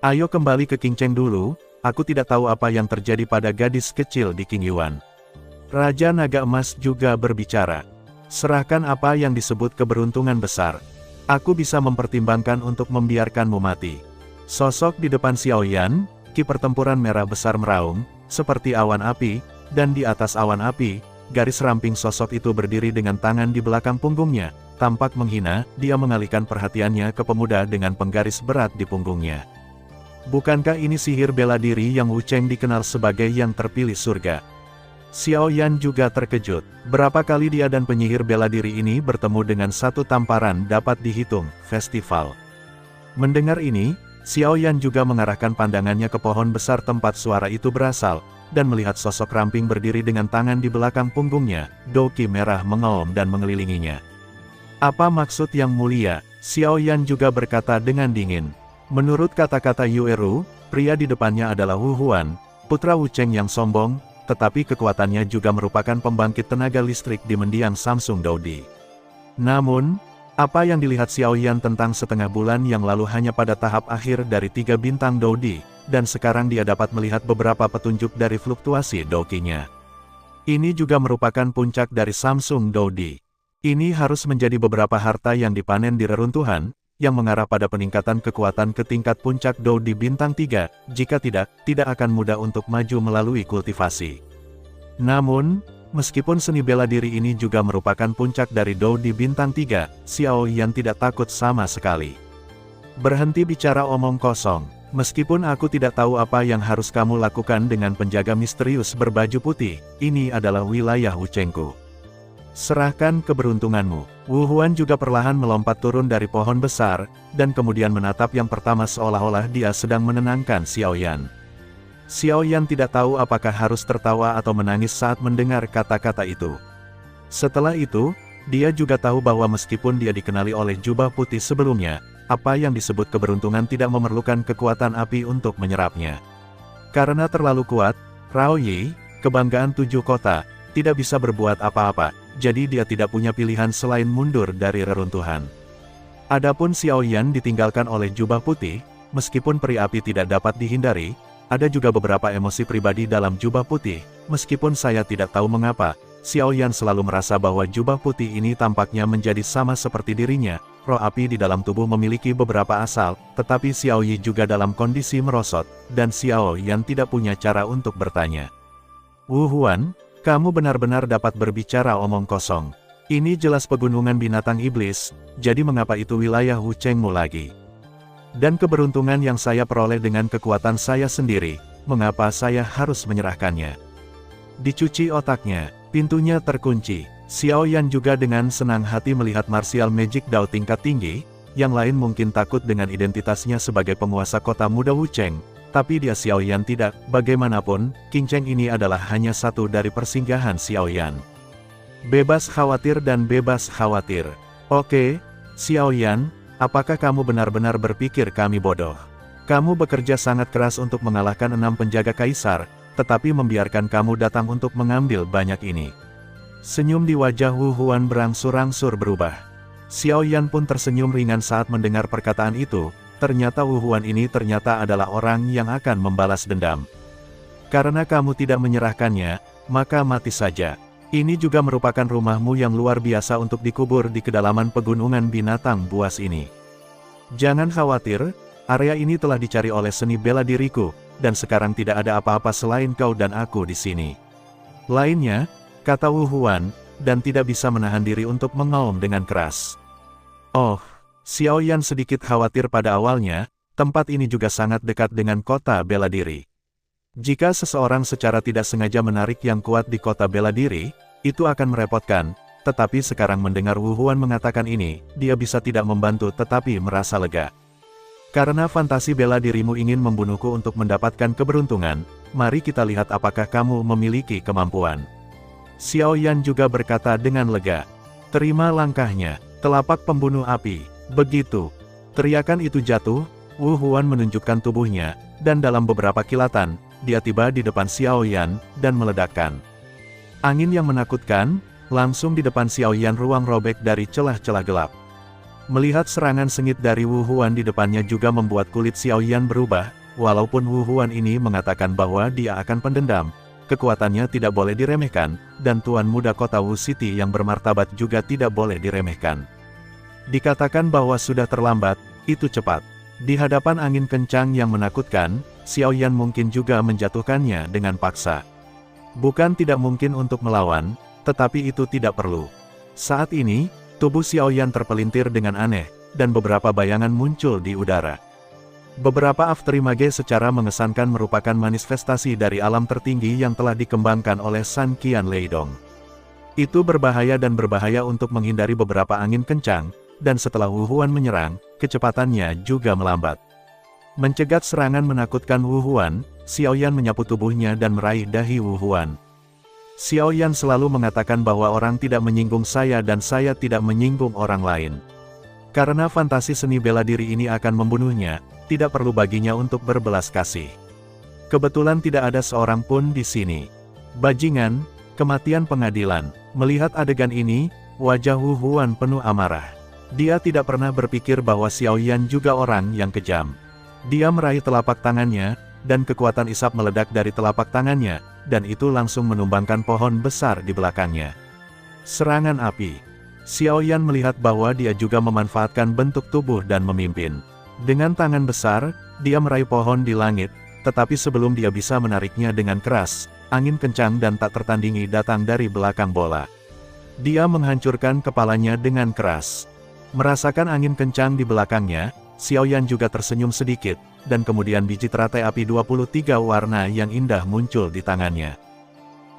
S1: Ayo kembali ke King Cheng dulu, aku tidak tahu apa yang terjadi pada gadis kecil di King Yuan. Raja Naga Emas juga berbicara. Serahkan apa yang disebut keberuntungan besar. Aku bisa mempertimbangkan untuk membiarkanmu mati. Sosok di depan Xiao Yan, ki pertempuran merah besar meraung, seperti awan api, dan di atas awan api, garis ramping sosok itu berdiri dengan tangan di belakang punggungnya. Tampak menghina, dia mengalihkan perhatiannya ke pemuda dengan penggaris berat di punggungnya. Bukankah ini sihir bela diri yang Wu Cheng dikenal sebagai yang terpilih surga? Xiao Yan juga terkejut. Berapa kali dia dan penyihir bela diri ini bertemu dengan satu tamparan dapat dihitung, festival. Mendengar ini, Xiao Yan juga mengarahkan pandangannya ke pohon besar tempat suara itu berasal, dan melihat sosok ramping berdiri dengan tangan di belakang punggungnya, doki merah mengaum dan mengelilinginya. Apa maksud yang mulia? Xiao Yan juga berkata dengan dingin. Menurut kata-kata Yue Ru, pria di depannya adalah Wu Huan, putra Wu Cheng yang sombong, tetapi kekuatannya juga merupakan pembangkit tenaga listrik di mendiang Samsung Doudi. Namun, apa yang dilihat Xiao Yan tentang setengah bulan yang lalu hanya pada tahap akhir dari 3 bintang Doudi, dan sekarang dia dapat melihat beberapa petunjuk dari fluktuasi dokinya. Ini juga merupakan puncak dari Samsung Doudi. Ini harus menjadi beberapa harta yang dipanen di reruntuhan, yang mengarah pada peningkatan kekuatan ke tingkat puncak Doudi bintang 3, jika tidak akan mudah untuk maju melalui kultivasi. Namun, meskipun seni bela diri ini juga merupakan puncak dari Doudi bintang 3, Xiao Yan tidak takut sama sekali. Berhenti bicara omong kosong, meskipun aku tidak tahu apa yang harus kamu lakukan dengan penjaga misterius berbaju putih, ini adalah wilayah Wu Chengku. Serahkan keberuntunganmu. Wu Huan juga perlahan melompat turun dari pohon besar, dan kemudian menatap yang pertama seolah-olah dia sedang menenangkan Xiao Yan. Xiao Yan tidak tahu apakah harus tertawa atau menangis saat mendengar kata-kata itu. Setelah itu, dia juga tahu bahwa meskipun dia dikenali oleh jubah putih sebelumnya, apa yang disebut keberuntungan tidak memerlukan kekuatan api untuk menyerapnya. Karena terlalu kuat, Rao Yi, kebanggaan 7 kota, tidak bisa berbuat apa-apa. jadi dia tidak punya pilihan selain mundur dari reruntuhan. Adapun Xiao Yan ditinggalkan oleh jubah putih, meskipun peri api tidak dapat dihindari, ada juga beberapa emosi pribadi dalam jubah putih. Meskipun saya tidak tahu mengapa, Xiao Yan selalu merasa bahwa jubah putih ini tampaknya menjadi sama seperti dirinya. Roh api di dalam tubuh memiliki beberapa asal, tetapi Xiao Yi juga dalam kondisi merosot, dan Xiao Yan tidak punya cara untuk bertanya. Wu Huan, kamu benar-benar dapat berbicara omong kosong. Ini jelas pegunungan binatang iblis, jadi mengapa itu wilayah Wu Chengmu lagi? Dan keberuntungan yang saya peroleh dengan kekuatan saya sendiri, mengapa saya harus menyerahkannya? Dicuci otaknya, pintunya terkunci. Xiao Yan juga dengan senang hati melihat martial magic Dao tingkat tinggi, yang lain mungkin takut dengan identitasnya sebagai penguasa kota muda Wu Cheng, tapi dia Xiao Yan tidak. Bagaimanapun, King Cheng ini adalah hanya satu dari persinggahan Xiao Yan. Bebas khawatir dan bebas khawatir. Oke, Xiao Yan, apakah kamu benar-benar berpikir kami bodoh? Kamu bekerja sangat keras untuk mengalahkan 6 penjaga kaisar, tetapi membiarkan kamu datang untuk mengambil banyak ini. Senyum di wajah Wu Huan berangsur-angsur berubah. Xiao Yan pun tersenyum ringan saat mendengar perkataan itu. Ternyata Wu Huan ini ternyata adalah orang yang akan membalas dendam. Karena kamu tidak menyerahkannya, maka mati saja. Ini juga merupakan rumahmu yang luar biasa untuk dikubur di kedalaman pegunungan binatang buas ini. Jangan khawatir, area ini telah dicari oleh seni bela diriku, dan sekarang tidak ada apa-apa selain kau dan aku di sini. Lainnya, kata Wu Huan, dan tidak bisa menahan diri untuk mengaum dengan keras. Oh, Xiao Yan sedikit khawatir pada awalnya, tempat ini juga sangat dekat dengan kota bela diri. Jika seseorang secara tidak sengaja menarik yang kuat di kota bela diri, itu akan merepotkan, tetapi sekarang mendengar Wu Huan mengatakan ini, dia bisa tidak membantu tetapi merasa lega. Karena fantasi bela dirimu ingin membunuhku untuk mendapatkan keberuntungan, mari kita lihat apakah kamu memiliki kemampuan. Xiao Yan juga berkata dengan lega. Terima langkahnya, telapak pembunuh api. Begitu teriakan itu jatuh, Wu Huan menunjukkan tubuhnya, dan dalam beberapa kilatan, dia tiba di depan Xiao Yan, dan meledakkan. Angin yang menakutkan, langsung di depan Xiao Yan ruang robek dari celah-celah gelap. Melihat serangan sengit dari Wu Huan di depannya juga membuat kulit Xiao Yan berubah, walaupun Wu Huan ini mengatakan bahwa dia akan pendendam. Kekuatannya tidak boleh diremehkan, dan Tuan Muda Kota Wu City yang bermartabat juga tidak boleh diremehkan. Dikatakan bahwa sudah terlambat, itu cepat. Di hadapan angin kencang yang menakutkan, Xiao Yan mungkin juga menjatuhkannya dengan paksa. Bukan tidak mungkin untuk melawan, tetapi itu tidak perlu. Saat ini, tubuh Xiao Yan terpelintir dengan aneh, dan beberapa bayangan muncul di udara. Beberapa afterimage secara mengesankan merupakan manifestasi dari alam tertinggi yang telah dikembangkan oleh San Qian Leidong. Itu berbahaya dan berbahaya untuk menghindari beberapa angin kencang, dan setelah Wu Huan menyerang, kecepatannya juga melambat. Mencegat serangan menakutkan Wu Huan, Xiao Yan menyapu tubuhnya dan meraih dahi Wu Huan. Xiao Yan selalu mengatakan bahwa orang tidak menyinggung saya dan saya tidak menyinggung orang lain. Karena fantasi seni bela diri ini akan membunuhnya, tidak perlu baginya untuk berbelas kasih. Kebetulan tidak ada seorang pun di sini. Bajingan, kematian pengadilan. Melihat adegan ini, wajah Wu Huan penuh amarah. Dia tidak pernah berpikir bahwa Xiao Yan juga orang yang kejam. Dia meraih telapak tangannya, dan kekuatan isap meledak dari telapak tangannya, dan itu langsung menumbangkan pohon besar di belakangnya. Serangan api. Xiao Yan melihat bahwa dia juga memanfaatkan bentuk tubuh dan memimpin. Dengan tangan besar, dia meraih pohon di langit, tetapi sebelum dia bisa menariknya dengan keras, angin kencang dan tak tertandingi datang dari belakang bola. Dia menghancurkan kepalanya dengan keras. Merasakan angin kencang di belakangnya, Xiao Yan juga tersenyum sedikit, dan kemudian biji teratai api 23 warna yang indah muncul di tangannya.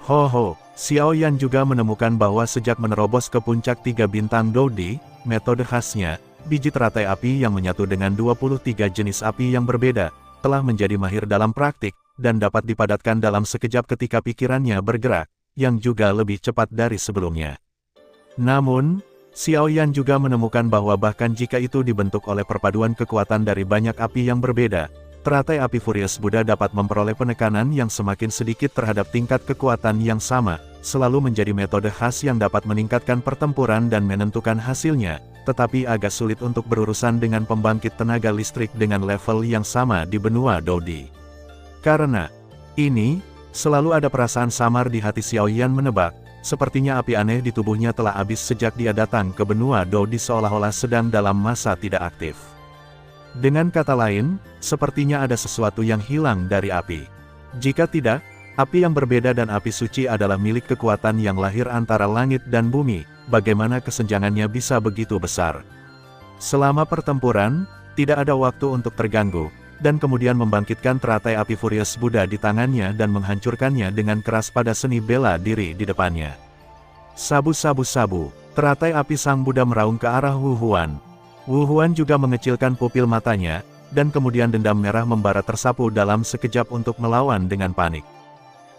S1: Ho ho, Xiao Yan juga menemukan bahwa sejak menerobos ke puncak 3 bintang Dodi, metode khasnya, biji teratai api yang menyatu dengan 23 jenis api yang berbeda, telah menjadi mahir dalam praktik, dan dapat dipadatkan dalam sekejap ketika pikirannya bergerak, yang juga lebih cepat dari sebelumnya. Namun, Xiao Yan juga menemukan bahwa bahkan jika itu dibentuk oleh perpaduan kekuatan dari banyak api yang berbeda, teratai api Furious Buddha dapat memperoleh penekanan yang semakin sedikit terhadap tingkat kekuatan yang sama, selalu menjadi metode khas yang dapat meningkatkan pertempuran dan menentukan hasilnya, tetapi agak sulit untuk berurusan dengan pembangkit tenaga listrik dengan level yang sama di benua Dodi. Karena ini, selalu ada perasaan samar di hati Xiaoyan menebak, sepertinya api aneh di tubuhnya telah habis sejak dia datang ke benua Dodi seolah-olah sedang dalam masa tidak aktif. Dengan kata lain, sepertinya ada sesuatu yang hilang dari api. Jika tidak, api yang berbeda dan api suci adalah milik kekuatan yang lahir antara langit dan bumi, bagaimana kesenjangannya bisa begitu besar. Selama pertempuran, tidak ada waktu untuk terganggu, dan kemudian membangkitkan teratai api Furious Buddha di tangannya dan menghancurkannya dengan keras pada seni bela diri di depannya. Sabu-sabu-sabu, teratai api Sang Buddha meraung ke arah Wu Huan. Wu Huan juga mengecilkan pupil matanya, dan kemudian dendam merah membara tersapu dalam sekejap untuk melawan dengan panik.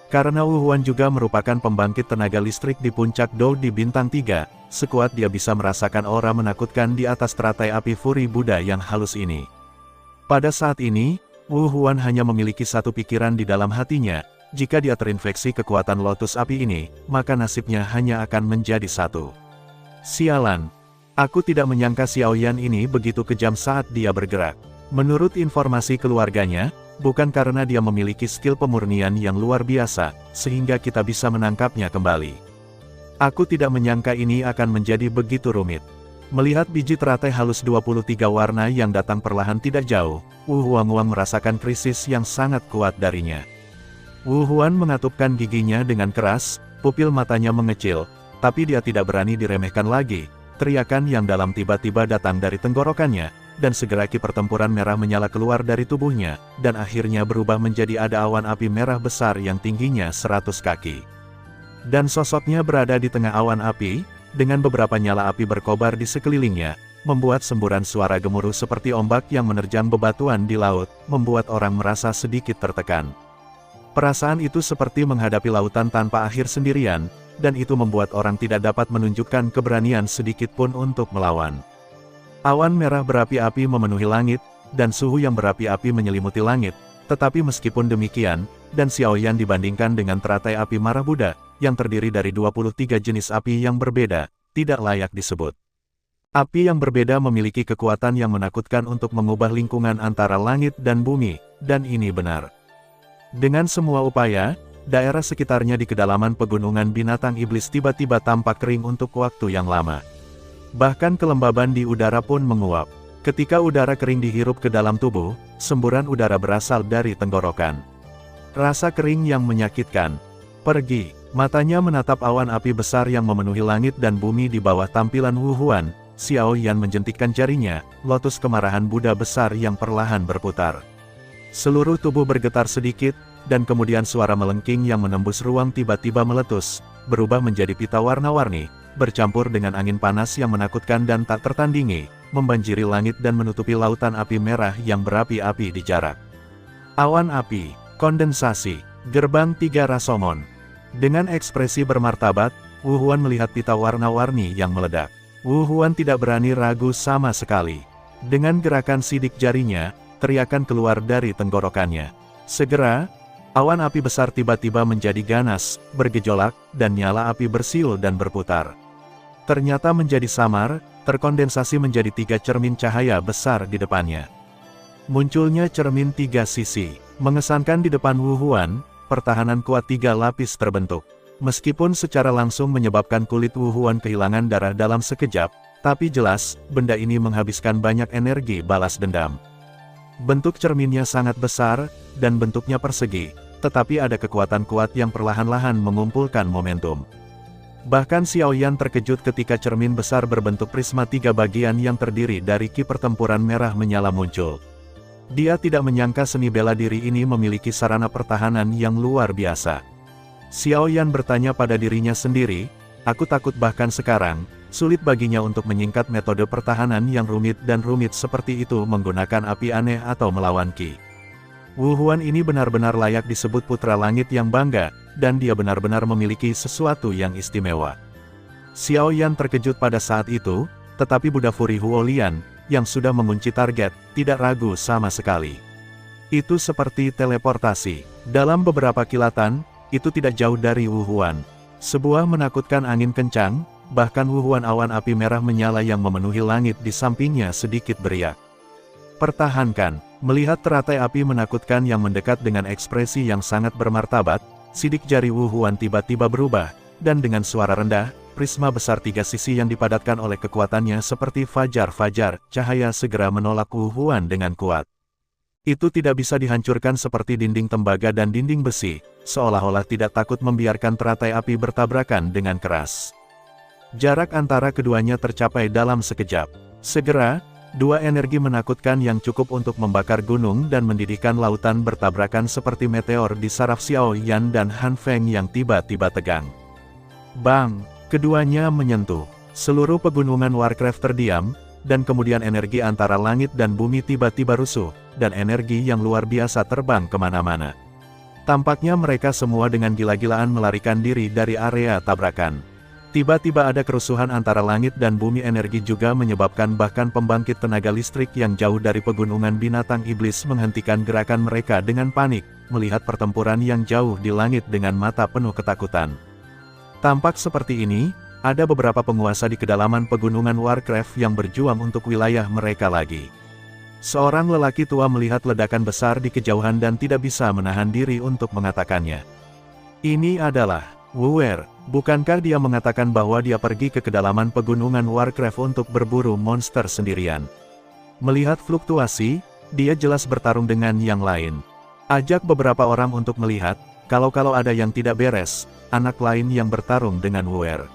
S1: Karena Wu Huan juga merupakan pembangkit tenaga listrik di puncak Dou di bintang 3, sekuat dia bisa merasakan aura menakutkan di atas teratai api Furi Buddha yang halus ini. Pada saat ini, Wu Huan hanya memiliki satu pikiran di dalam hatinya, jika dia terinfeksi kekuatan lotus api ini, maka nasibnya hanya akan menjadi satu. Sialan! Aku tidak menyangka Xiaoyan ini begitu kejam saat dia bergerak. Menurut informasi keluarganya, bukan karena dia memiliki skill pemurnian yang luar biasa, sehingga kita bisa menangkapnya kembali. Aku tidak menyangka ini akan menjadi begitu rumit. Melihat biji teratai halus 23 warna yang datang perlahan tidak jauh, Wu Huang merasakan krisis yang sangat kuat darinya. Wu Huan mengatupkan giginya dengan keras, pupil matanya mengecil, tapi dia tidak berani diremehkan lagi. Teriakan yang dalam tiba-tiba datang dari tenggorokannya, dan segera ki pertempuran merah menyala keluar dari tubuhnya, dan akhirnya berubah menjadi ada awan api merah besar yang tingginya 100 kaki. Dan sosoknya berada di tengah awan api, dengan beberapa nyala api berkobar di sekelilingnya, membuat semburan suara gemuruh seperti ombak yang menerjang bebatuan di laut, membuat orang merasa sedikit tertekan. Perasaan itu seperti menghadapi lautan tanpa akhir sendirian, dan itu membuat orang tidak dapat menunjukkan keberanian sedikit pun untuk melawan. Awan merah berapi-api memenuhi langit, dan suhu yang berapi-api menyelimuti langit, tetapi meskipun demikian, dan Xiaoyan dibandingkan dengan teratai api marah Buddha, yang terdiri dari 23 jenis api yang berbeda, tidak layak disebut. Api yang berbeda memiliki kekuatan yang menakutkan untuk mengubah lingkungan antara langit dan bumi, dan ini benar. Dengan semua upaya, daerah sekitarnya di kedalaman pegunungan binatang iblis tiba-tiba tampak kering untuk waktu yang lama. Bahkan kelembaban di udara pun menguap. Ketika udara kering dihirup ke dalam tubuh, semburan udara berasal dari tenggorokan. Rasa kering yang menyakitkan. Pergi. Matanya menatap awan api besar yang memenuhi langit dan bumi di bawah tampilan Wu Huan. Xiaoyan menjentikkan jarinya, lotus kemarahan Buddha besar yang perlahan berputar. Seluruh tubuh bergetar sedikit, dan kemudian suara melengking yang menembus ruang tiba-tiba meletus, berubah menjadi pita warna-warni, bercampur dengan angin panas yang menakutkan dan tak tertandingi, membanjiri langit dan menutupi lautan api merah yang berapi-api di jarak. Awan api, kondensasi, gerbang 3 Rashomon. Dengan ekspresi bermartabat, Wu Huan melihat pita warna-warni yang meledak. Wu Huan tidak berani ragu sama sekali. Dengan gerakan sidik jarinya, teriakan keluar dari tenggorokannya. Segera, awan api besar tiba-tiba menjadi ganas, bergejolak, dan nyala api bersiul dan berputar. Ternyata menjadi samar, terkondensasi menjadi 3 cermin cahaya besar di depannya. Munculnya cermin 3 sisi, mengesankan di depan Wu Huan, pertahanan kuat 3 lapis terbentuk. Meskipun secara langsung menyebabkan kulit Wu Huan kehilangan darah dalam sekejap, tapi jelas, benda ini menghabiskan banyak energi balas dendam. Bentuk cerminnya sangat besar, dan bentuknya persegi, tetapi ada kekuatan kuat yang perlahan-lahan mengumpulkan momentum. Bahkan Xiaoyan terkejut ketika cermin besar berbentuk prisma 3 bagian yang terdiri dari ki pertempuran merah menyala muncul. Dia tidak menyangka seni bela diri ini memiliki sarana pertahanan yang luar biasa. Xiaoyan bertanya pada dirinya sendiri, aku takut bahkan sekarang, sulit baginya untuk menyingkat metode pertahanan yang rumit seperti itu menggunakan api aneh atau melawan ki. Wu Huan ini benar-benar layak disebut putra langit yang bangga, dan dia benar-benar memiliki sesuatu yang istimewa. Xiaoyan terkejut pada saat itu, tetapi Buddha Furi Huolian, yang sudah mengunci target, tidak ragu sama sekali. Itu seperti teleportasi. Dalam beberapa kilatan, itu tidak jauh dari Wu Huan. Sebuah menakutkan angin kencang, bahkan wuhuan awan api merah menyala yang memenuhi langit di sampingnya sedikit beriak. Pertahankan, melihat teratai api menakutkan yang mendekat dengan ekspresi yang sangat bermartabat, sidik jari wuhuan tiba-tiba berubah, dan dengan suara rendah, prisma besar tiga sisi yang dipadatkan oleh kekuatannya seperti fajar-fajar, cahaya segera menolak wuhuan dengan kuat. Itu tidak bisa dihancurkan seperti dinding tembaga dan dinding besi, seolah-olah tidak takut membiarkan teratai api bertabrakan dengan keras. Jarak antara keduanya tercapai dalam sekejap. Segera, dua energi menakutkan yang cukup untuk membakar gunung dan mendidihkan lautan bertabrakan seperti meteor di saraf Xiao Yan dan Han Feng yang tiba-tiba tegang. Bang! Keduanya menyentuh. Seluruh pegunungan Warcraft terdiam, dan kemudian energi antara langit dan bumi tiba-tiba rusuh, dan energi yang luar biasa terbang kemana-mana. Tampaknya mereka semua dengan gila-gilaan melarikan diri dari area tabrakan. Tiba-tiba ada kerusuhan antara langit dan bumi. Energi juga menyebabkan bahkan pembangkit tenaga listrik yang jauh dari pegunungan binatang iblis menghentikan gerakan mereka dengan panik, melihat pertempuran yang jauh di langit dengan mata penuh ketakutan. Tampak seperti ini, ada beberapa penguasa di kedalaman pegunungan Warcraft yang berjuang untuk wilayah mereka lagi. Seorang lelaki tua melihat ledakan besar di kejauhan dan tidak bisa menahan diri untuk mengatakannya. Ini adalah Wuer. Bukankah dia mengatakan bahwa dia pergi ke kedalaman pegunungan Warcraft untuk berburu monster sendirian? Melihat fluktuasi, dia jelas bertarung dengan yang lain. Ajak beberapa orang untuk melihat, kalau ada yang tidak beres, anak lain yang bertarung dengan Wuer.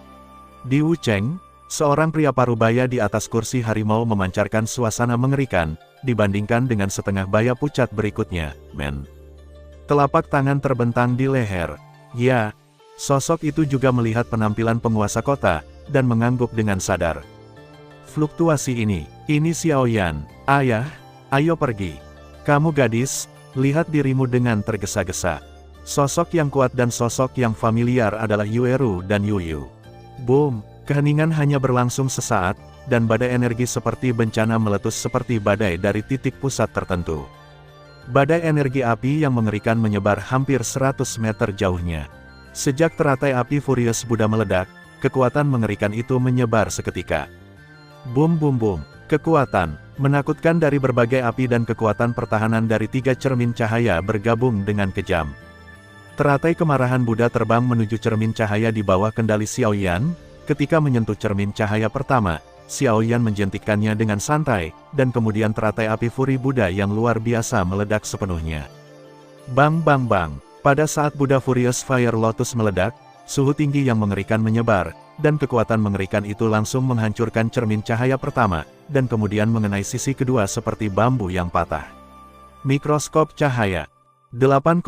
S1: Di Wucheng, seorang pria parubaya di atas kursi harimau memancarkan suasana mengerikan, dibandingkan dengan setengah baya pucat berikutnya, men. Telapak tangan terbentang di leher. Ya, sosok itu juga melihat penampilan penguasa kota, dan mengangguk dengan sadar. Fluktuasi ini Xiao Yan. Ayah, ayo pergi. Kamu gadis, lihat dirimu dengan tergesa-gesa. Sosok yang kuat dan sosok yang familiar adalah Yueru dan Yuyu. Boom, keheningan hanya berlangsung sesaat, dan badai energi seperti bencana meletus seperti badai dari titik pusat tertentu. Badai energi api yang mengerikan menyebar hampir 100 meter jauhnya. Sejak teratai api Furious Buddha meledak, kekuatan mengerikan itu menyebar seketika. Boom boom boom, kekuatan menakutkan dari berbagai api dan kekuatan pertahanan dari tiga cermin cahaya bergabung dengan kejam. Teratai kemarahan Buddha terbang menuju cermin cahaya di bawah kendali Xiao Yan. Ketika menyentuh cermin cahaya pertama, Xiao Yan menjentikkannya dengan santai, dan kemudian teratai api Furi Buddha yang luar biasa meledak sepenuhnya. Bang bang bang, pada saat Buddha Furious Fire Lotus meledak, suhu tinggi yang mengerikan menyebar, dan kekuatan mengerikan itu langsung menghancurkan cermin cahaya pertama, dan kemudian mengenai sisi kedua seperti bambu yang patah. Mikroskop cahaya 8,1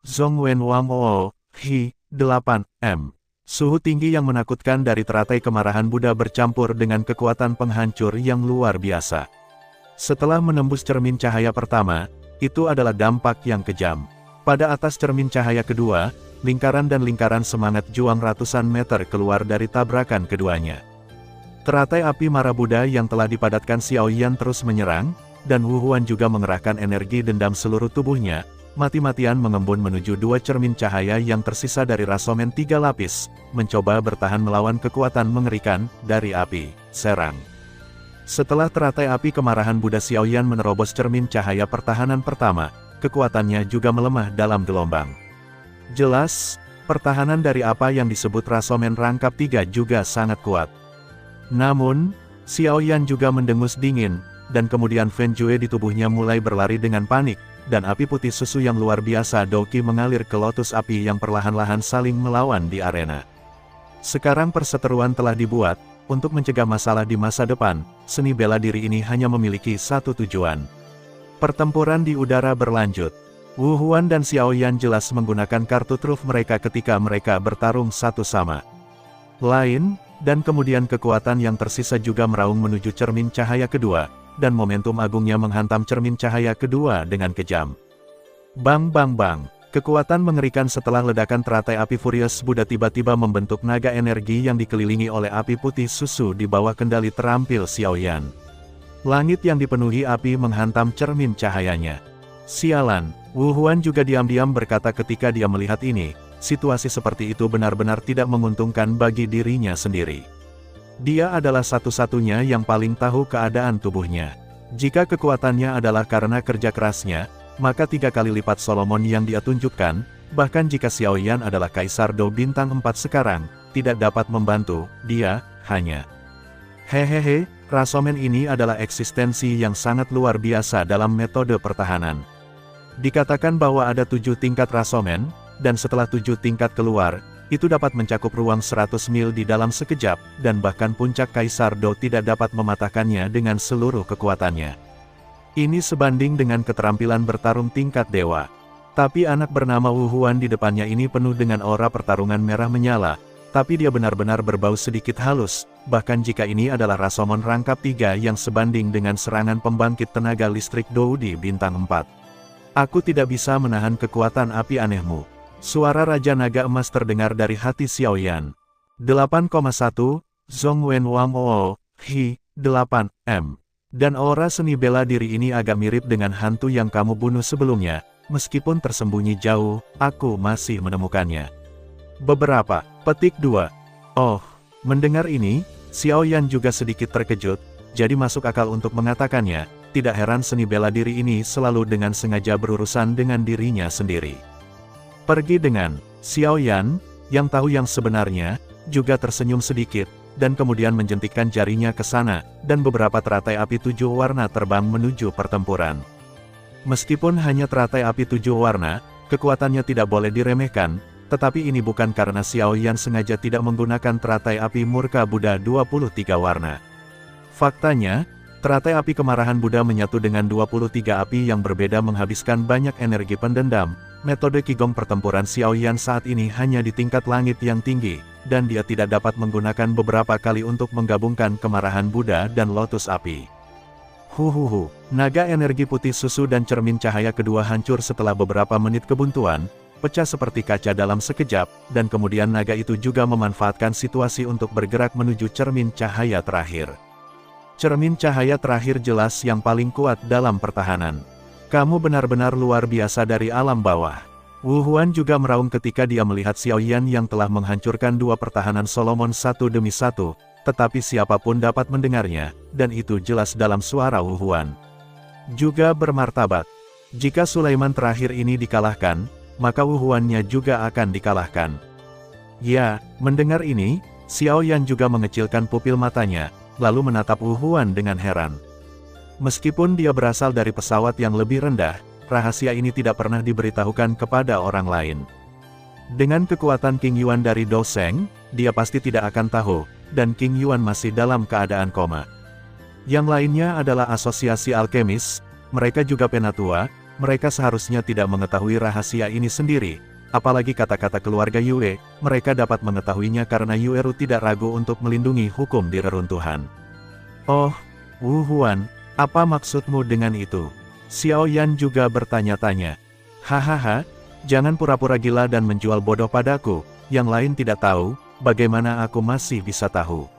S1: Zhongwen Wang Oo, Hi, 8, M. Suhu tinggi yang menakutkan dari teratai kemarahan Buddha bercampur dengan kekuatan penghancur yang luar biasa. Setelah menembus cermin cahaya pertama, itu adalah dampak yang kejam. Pada atas cermin cahaya kedua, lingkaran dan lingkaran semangat juang ratusan meter keluar dari tabrakan keduanya. Teratai api mara Buddha yang telah dipadatkan Xiao Yan terus menyerang, dan Wuhuan juga mengerahkan energi dendam seluruh tubuhnya, mati-matian mengembun menuju dua cermin cahaya yang tersisa dari rasomen 3 lapis, mencoba bertahan melawan kekuatan mengerikan dari api. Serang. Setelah teratai api kemarahan Buddha Xiao Yan menerobos cermin cahaya pertahanan pertama, kekuatannya juga melemah dalam gelombang. Jelas, pertahanan dari apa yang disebut rasomen rangkap 3 juga sangat kuat. Namun, Xiao Yan juga mendengus dingin, dan kemudian Fen Jue di tubuhnya mulai berlari dengan panik, dan api putih susu yang luar biasa Doki mengalir ke lotus api yang perlahan-lahan saling melawan di arena. Sekarang perseteruan telah dibuat, untuk mencegah masalah di masa depan, seni bela diri ini hanya memiliki satu tujuan. Pertempuran di udara berlanjut. Wuhuan dan Xiao Yan jelas menggunakan kartu truf mereka ketika mereka bertarung satu sama lain, dan kemudian kekuatan yang tersisa juga meraung menuju cermin cahaya kedua, dan momentum agungnya menghantam cermin cahaya kedua dengan kejam. Bang bang bang, kekuatan mengerikan setelah ledakan teratai api Furious Buddha tiba-tiba membentuk naga energi yang dikelilingi oleh api putih susu di bawah kendali terampil Xiao Yan. Langit yang dipenuhi api menghantam cermin cahayanya. Sialan, Wuhuan juga diam-diam berkata ketika dia melihat ini, situasi seperti itu benar-benar tidak menguntungkan bagi dirinya sendiri. Dia adalah satu-satunya yang paling tahu keadaan tubuhnya. Jika kekuatannya adalah karena kerja kerasnya, maka 3 kali lipat Solomon yang dia tunjukkan, bahkan jika Xiao Yan adalah Kaisar Do bintang 4 sekarang, tidak dapat membantu, dia hanya. Hehehe, rasomen ini adalah eksistensi yang sangat luar biasa dalam metode pertahanan. Dikatakan bahwa ada 7 tingkat rasomen, dan setelah 7 tingkat keluar, itu dapat mencakup ruang 100 mil di dalam sekejap, dan bahkan puncak Kaisar Do tidak dapat mematahkannya dengan seluruh kekuatannya. Ini sebanding dengan keterampilan bertarung tingkat dewa. Tapi anak bernama Wu Huan di depannya ini penuh dengan aura pertarungan merah menyala, tapi dia benar-benar berbau sedikit halus, bahkan jika ini adalah rasomon rangkap 3 yang sebanding dengan serangan pembangkit tenaga listrik Do di bintang 4. Aku tidak bisa menahan kekuatan api anehmu. Suara Raja Naga Emas terdengar dari hati Xiao Yan. 8,1, Zhong Wen Wang Oo, Hi, 8, M. Dan aura seni bela diri ini agak mirip dengan hantu yang kamu bunuh sebelumnya, meskipun tersembunyi jauh, aku masih menemukannya. Beberapa, petik 2. Oh, mendengar ini, Xiao Yan juga sedikit terkejut, jadi masuk akal untuk mengatakannya, tidak heran seni bela diri ini selalu dengan sengaja berurusan dengan dirinya sendiri. Pergi dengan, Xiao Yan, yang tahu yang sebenarnya, juga tersenyum sedikit, dan kemudian menjentikkan jarinya ke sana, dan beberapa teratai api 7 warna terbang menuju pertempuran. Meskipun hanya teratai api 7 warna, kekuatannya tidak boleh diremehkan, tetapi ini bukan karena Xiao Yan sengaja tidak menggunakan teratai api murka Buddha 23 warna. Faktanya, teratai api kemarahan Buddha menyatu dengan 23 api yang berbeda menghabiskan banyak energi pendendam. Metode Qigong pertempuran Xiao Yan saat ini hanya di tingkat langit yang tinggi, dan dia tidak dapat menggunakan beberapa kali untuk menggabungkan kemarahan Buddha dan lotus api. Huhuhu, naga energi putih susu dan cermin cahaya kedua hancur setelah beberapa menit kebuntuan, pecah seperti kaca dalam sekejap, dan kemudian naga itu juga memanfaatkan situasi untuk bergerak menuju cermin cahaya terakhir. Cermin cahaya terakhir jelas yang paling kuat dalam pertahanan. Kamu benar-benar luar biasa dari alam bawah. Wu Huan juga meraung ketika dia melihat Xiao Yan yang telah menghancurkan 2 pertahanan Solomon satu demi satu, tetapi siapapun dapat mendengarnya, dan itu jelas dalam suara Wu Huan. Juga bermartabat. Jika Sulaiman terakhir ini dikalahkan, maka Wu Huan-nya juga akan dikalahkan. Ya, mendengar ini, Xiao Yan juga mengecilkan pupil matanya, lalu menatap Wu Huan dengan heran. Meskipun dia berasal dari pesawat yang lebih rendah, rahasia ini tidak pernah diberitahukan kepada orang lain. Dengan kekuatan King Yuan dari Do Sheng, dia pasti tidak akan tahu, dan King Yuan masih dalam keadaan koma. Yang lainnya adalah asosiasi alkemis, mereka juga penatua. Mereka seharusnya tidak mengetahui rahasia ini sendiri, apalagi kata-kata keluarga Yue, mereka dapat mengetahuinya karena Yueru tidak ragu untuk melindungi hukum di reruntuhan. Oh, Wu Huan, apa maksudmu dengan itu? Xiao Yan juga bertanya-tanya. Hahaha, jangan pura-pura gila dan menjual bodoh padaku, yang lain tidak tahu, bagaimana aku masih bisa tahu?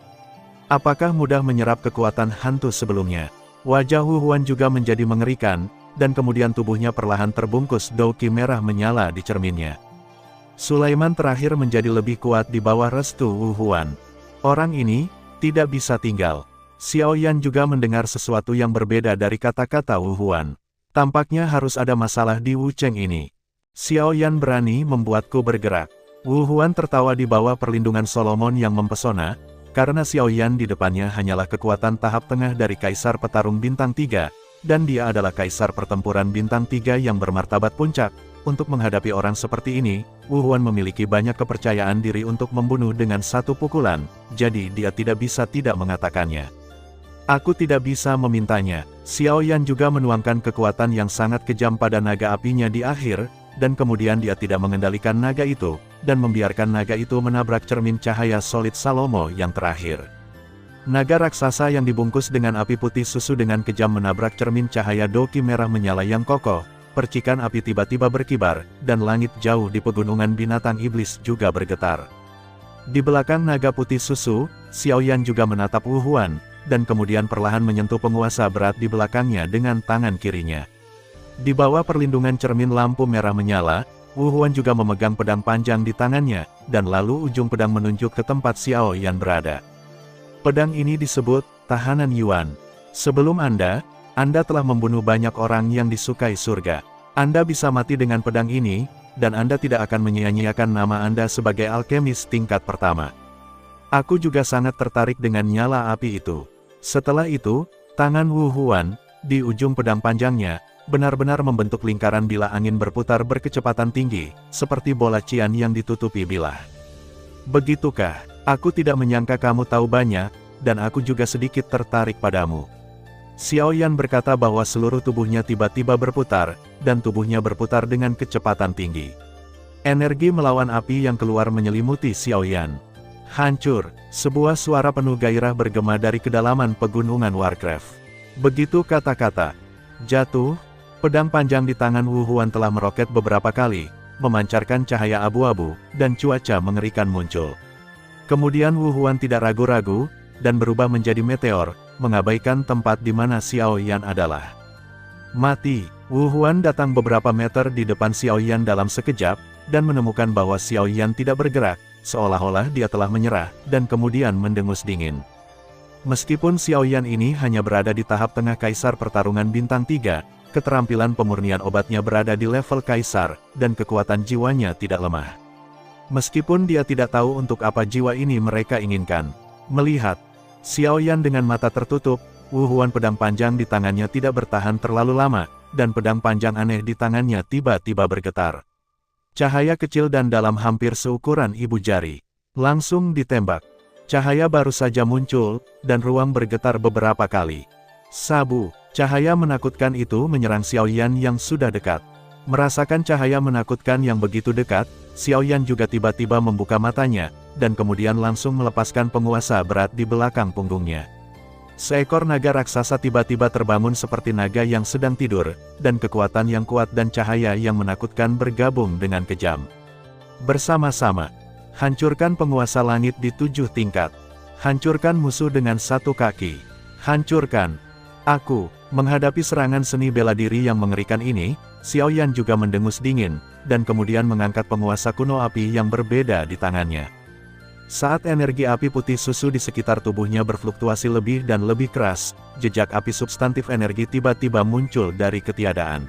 S1: Apakah mudah menyerap kekuatan hantu sebelumnya? Wajah Wu Huan juga menjadi mengerikan, dan kemudian tubuhnya perlahan terbungkus Douki merah menyala di cerminnya. Sulaiman terakhir menjadi lebih kuat di bawah restu Wu Huan. Orang ini tidak bisa tinggal. Xiao Yan juga mendengar sesuatu yang berbeda dari kata-kata Wu Huan. Tampaknya harus ada masalah di Wu Cheng ini. Xiao Yan berani membuatku bergerak. Wu Huan tertawa di bawah perlindungan Solomon yang mempesona, karena Xiao Yan di depannya hanyalah kekuatan tahap tengah dari Kaisar Petarung Bintang 3, dan dia adalah Kaisar Pertempuran Bintang 3 yang bermartabat puncak. Untuk menghadapi orang seperti ini, Wu Huan memiliki banyak kepercayaan diri untuk membunuh dengan satu pukulan, jadi dia tidak bisa tidak mengatakannya. Aku tidak bisa memintanya. Xiao Yan juga menuangkan kekuatan yang sangat kejam pada naga apinya di akhir, dan kemudian dia tidak mengendalikan naga itu, dan membiarkan naga itu menabrak cermin cahaya solid Salomo yang terakhir. Naga raksasa yang dibungkus dengan api putih susu dengan kejam menabrak cermin cahaya Douki merah menyala yang kokoh, percikan api tiba-tiba berkibar, dan langit jauh di pegunungan binatang iblis juga bergetar. Di belakang naga putih susu, Xiao Yan juga menatap Wu Huan, dan kemudian perlahan menyentuh penguasa berat di belakangnya dengan tangan kirinya. Di bawah perlindungan cermin lampu merah menyala, Wu Huan juga memegang pedang panjang di tangannya, dan lalu ujung pedang menunjuk ke tempat Xiao Yan berada. Pedang ini disebut tahanan Yuan. Sebelum Anda telah membunuh banyak orang yang disukai surga. Anda bisa mati dengan pedang ini, dan Anda tidak akan menyia-nyiakan nama Anda sebagai alkemis tingkat pertama. Aku juga sangat tertarik dengan nyala api itu. Setelah itu, tangan Wu Huan, di ujung pedang panjangnya, benar-benar membentuk lingkaran bila angin berputar berkecepatan tinggi, seperti bola cian yang ditutupi bilah. Begitukah? Aku tidak menyangka kamu tahu banyak, dan aku juga sedikit tertarik padamu. Xiao Yan berkata bahwa seluruh tubuhnya tiba-tiba berputar, dan tubuhnya berputar dengan kecepatan tinggi. Energi melawan api yang keluar menyelimuti Xiao Yan. Hancur, sebuah suara penuh gairah bergema dari kedalaman pegunungan Warcraft. Begitu kata-kata jatuh, pedang panjang di tangan Wu Huan telah meroket beberapa kali, memancarkan cahaya abu-abu, dan cuaca mengerikan muncul. Kemudian Wu Huan tidak ragu-ragu, dan berubah menjadi meteor, mengabaikan tempat di mana Xiao Yan adalah. Mati, Wu Huan datang beberapa meter di depan Xiao Yan dalam sekejap, dan menemukan bahwa Xiao Yan tidak bergerak, seolah-olah dia telah menyerah, dan kemudian mendengus dingin. Meskipun Xiao Yan ini hanya berada di tahap tengah Kaisar Pertarungan Bintang 3, keterampilan pemurnian obatnya berada di level Kaisar, dan kekuatan jiwanya tidak lemah. Meskipun dia tidak tahu untuk apa jiwa ini mereka inginkan. Melihat Xiao Yan dengan mata tertutup, Wu Huan pedang panjang di tangannya tidak bertahan terlalu lama, dan pedang panjang aneh di tangannya tiba-tiba bergetar. Cahaya kecil dan dalam hampir seukuran ibu jari. Langsung ditembak. Cahaya baru saja muncul, dan ruang bergetar beberapa kali. Sabu, cahaya menakutkan itu menyerang Xiao Yan yang sudah dekat. Merasakan cahaya menakutkan yang begitu dekat, Xiao Yan juga tiba-tiba membuka matanya, dan kemudian langsung melepaskan penguasa berat di belakang punggungnya. Seekor naga raksasa tiba-tiba terbangun seperti naga yang sedang tidur, dan kekuatan yang kuat dan cahaya yang menakutkan bergabung dengan kejam. Bersama-sama, hancurkan penguasa langit di 7 tingkat. Hancurkan musuh dengan 1 kaki. Hancurkan. Aku, menghadapi serangan seni bela diri yang mengerikan ini, Xiao Yan juga mendengus dingin, dan kemudian mengangkat penguasa kuno api yang berbeda di tangannya. Saat energi api putih susu di sekitar tubuhnya berfluktuasi lebih dan lebih keras, jejak api substantif energi tiba-tiba muncul dari ketiadaan.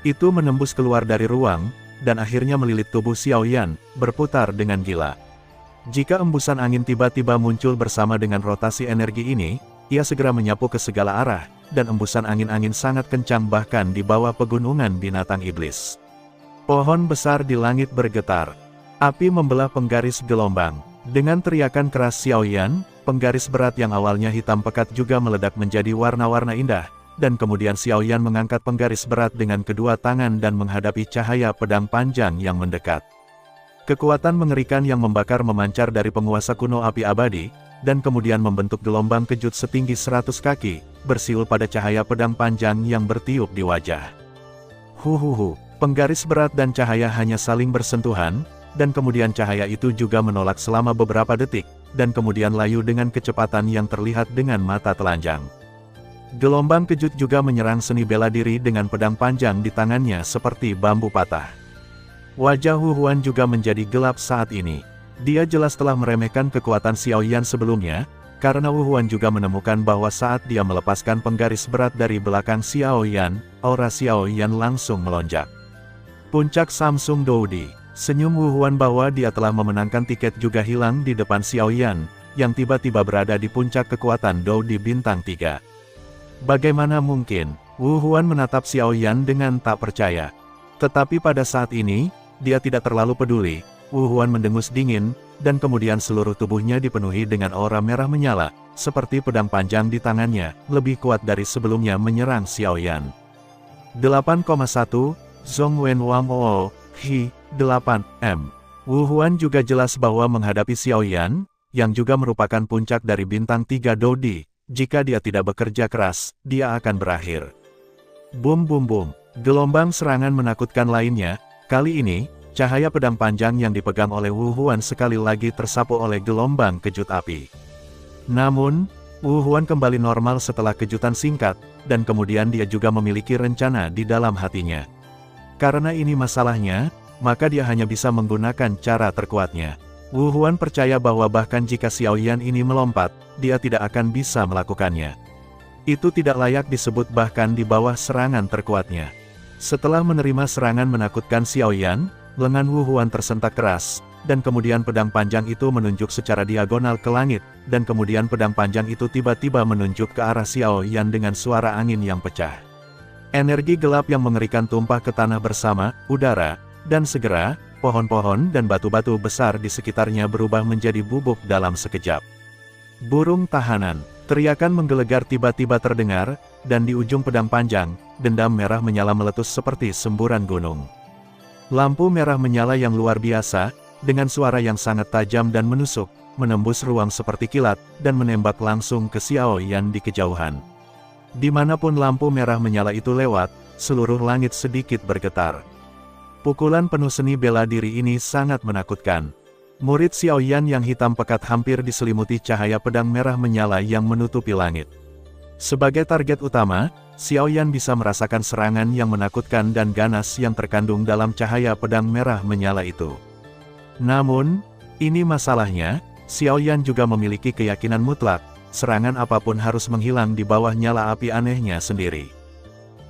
S1: Itu menembus keluar dari ruang, dan akhirnya melilit tubuh Xiao Yan, berputar dengan gila. Jika embusan angin tiba-tiba muncul bersama dengan rotasi energi ini, ia segera menyapu ke segala arah, dan embusan angin-angin sangat kencang bahkan di bawah pegunungan binatang iblis. Pohon besar di langit bergetar. Api membelah penggaris gelombang. Dengan teriakan keras Xiao Yan, penggaris berat yang awalnya hitam pekat juga meledak menjadi warna-warna indah, dan kemudian Xiao Yan mengangkat penggaris berat dengan kedua tangan dan menghadapi cahaya pedang panjang yang mendekat. Kekuatan mengerikan yang membakar memancar dari penguasa kuno api abadi, dan kemudian membentuk gelombang kejut setinggi 100 kaki, bersiul pada cahaya pedang panjang yang bertiup di wajah. Huhuhu, penggaris berat dan cahaya hanya saling bersentuhan, dan kemudian cahaya itu juga menolak selama beberapa detik, dan kemudian layu dengan kecepatan yang terlihat dengan mata telanjang. Gelombang kejut juga menyerang seni bela diri dengan pedang panjang di tangannya seperti bambu patah. Wajah Wu Huan juga menjadi gelap saat ini. Dia jelas telah meremehkan kekuatan Xiao Yan sebelumnya, karena Wu Huan juga menemukan bahwa saat dia melepaskan penggaris berat dari belakang Xiao Yan, aura Xiao Yan langsung melonjak. Puncak Samsung Doudi. Senyum Wu Huan bahwa dia telah memenangkan tiket juga hilang di depan Xiao Yan, yang tiba-tiba berada di puncak kekuatan Doudi bintang 3. Bagaimana mungkin? Wu Huan menatap Xiao Yan dengan tak percaya. Tetapi pada saat ini, dia tidak terlalu peduli. Wu Huan mendengus dingin, dan kemudian seluruh tubuhnya dipenuhi dengan aura merah menyala, seperti pedang panjang di tangannya, lebih kuat dari sebelumnya menyerang Xiao Yan. 8,1, Zhong Wen Wang Oo, Hi, 8M. Wu Huan juga jelas bahwa menghadapi Xiao Yan, yang juga merupakan puncak dari bintang 3 Doudi, jika dia tidak bekerja keras, dia akan berakhir. Bum bum bum, gelombang serangan menakutkan lainnya, kali ini, cahaya pedang panjang yang dipegang oleh Wu Huan sekali lagi tersapu oleh gelombang kejut api. Namun, Wu Huan kembali normal setelah kejutan singkat, dan kemudian dia juga memiliki rencana di dalam hatinya. Karena ini masalahnya, maka dia hanya bisa menggunakan cara terkuatnya. Wu Huan percaya bahwa bahkan jika Xiao Yan ini melompat, dia tidak akan bisa melakukannya. Itu tidak layak disebut bahkan di bawah serangan terkuatnya. Setelah menerima serangan menakutkan Xiao Yan, lengan Wu Huan tersentak keras, dan kemudian pedang panjang itu menunjuk secara diagonal ke langit, dan kemudian pedang panjang itu tiba-tiba menunjuk ke arah Xiao Yan dengan suara angin yang pecah. Energi gelap yang mengerikan tumpah ke tanah bersama udara, dan segera, pohon-pohon dan batu-batu besar di sekitarnya berubah menjadi bubuk dalam sekejap. Burung tahanan, teriakan menggelegar tiba-tiba terdengar, dan di ujung pedang panjang, dendam merah menyala meletus seperti semburan gunung. Lampu merah menyala yang luar biasa, dengan suara yang sangat tajam dan menusuk, menembus ruang seperti kilat, dan menembak langsung ke Xiao Yan di kejauhan. Dimanapun lampu merah menyala itu lewat, seluruh langit sedikit bergetar. Pukulan penuh seni bela diri ini sangat menakutkan. Murid Xiao Yan yang hitam pekat hampir diselimuti cahaya pedang merah menyala yang menutupi langit. Sebagai target utama, Xiao Yan bisa merasakan serangan yang menakutkan dan ganas yang terkandung dalam cahaya pedang merah menyala itu. Namun, ini masalahnya, Xiao Yan juga memiliki keyakinan mutlak, serangan apapun harus menghilang di bawah nyala api anehnya sendiri.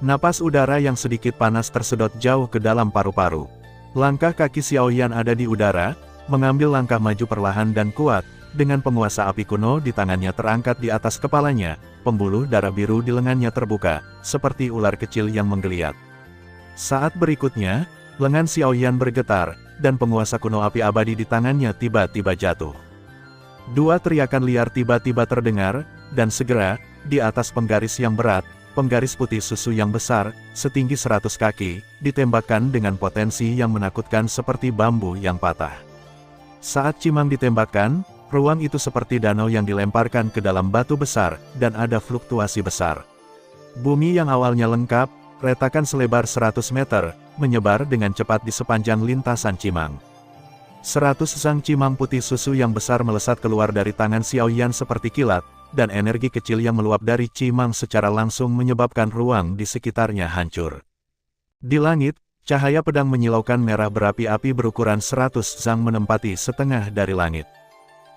S1: Napas udara yang sedikit panas tersedot jauh ke dalam paru-paru. Langkah kaki Xiao Yan ada di udara, mengambil langkah maju perlahan dan kuat, dengan penguasa api kuno di tangannya terangkat di atas kepalanya, pembuluh darah biru di lengannya terbuka, seperti ular kecil yang menggeliat. Saat berikutnya, lengan Xiao Yan bergetar, dan penguasa kuno api abadi di tangannya tiba-tiba jatuh. Dua teriakan liar tiba-tiba terdengar, dan segera, di atas penggaris yang berat, penggaris putih susu yang besar, setinggi 100 kaki, ditembakkan dengan potensi yang menakutkan seperti bambu yang patah. Saat cimang ditembakkan, ruang itu seperti danau yang dilemparkan ke dalam batu besar, dan ada fluktuasi besar. Bumi yang awalnya lengkap, retakan selebar 100 meter, menyebar dengan cepat di sepanjang lintasan cimang. 100 sang cimang putih susu yang besar melesat keluar dari tangan Xiao Yan seperti kilat, dan energi kecil yang meluap dari cimang secara langsung menyebabkan ruang di sekitarnya hancur. Di langit, cahaya pedang menyilaukan merah berapi-api berukuran 100 zang menempati setengah dari langit.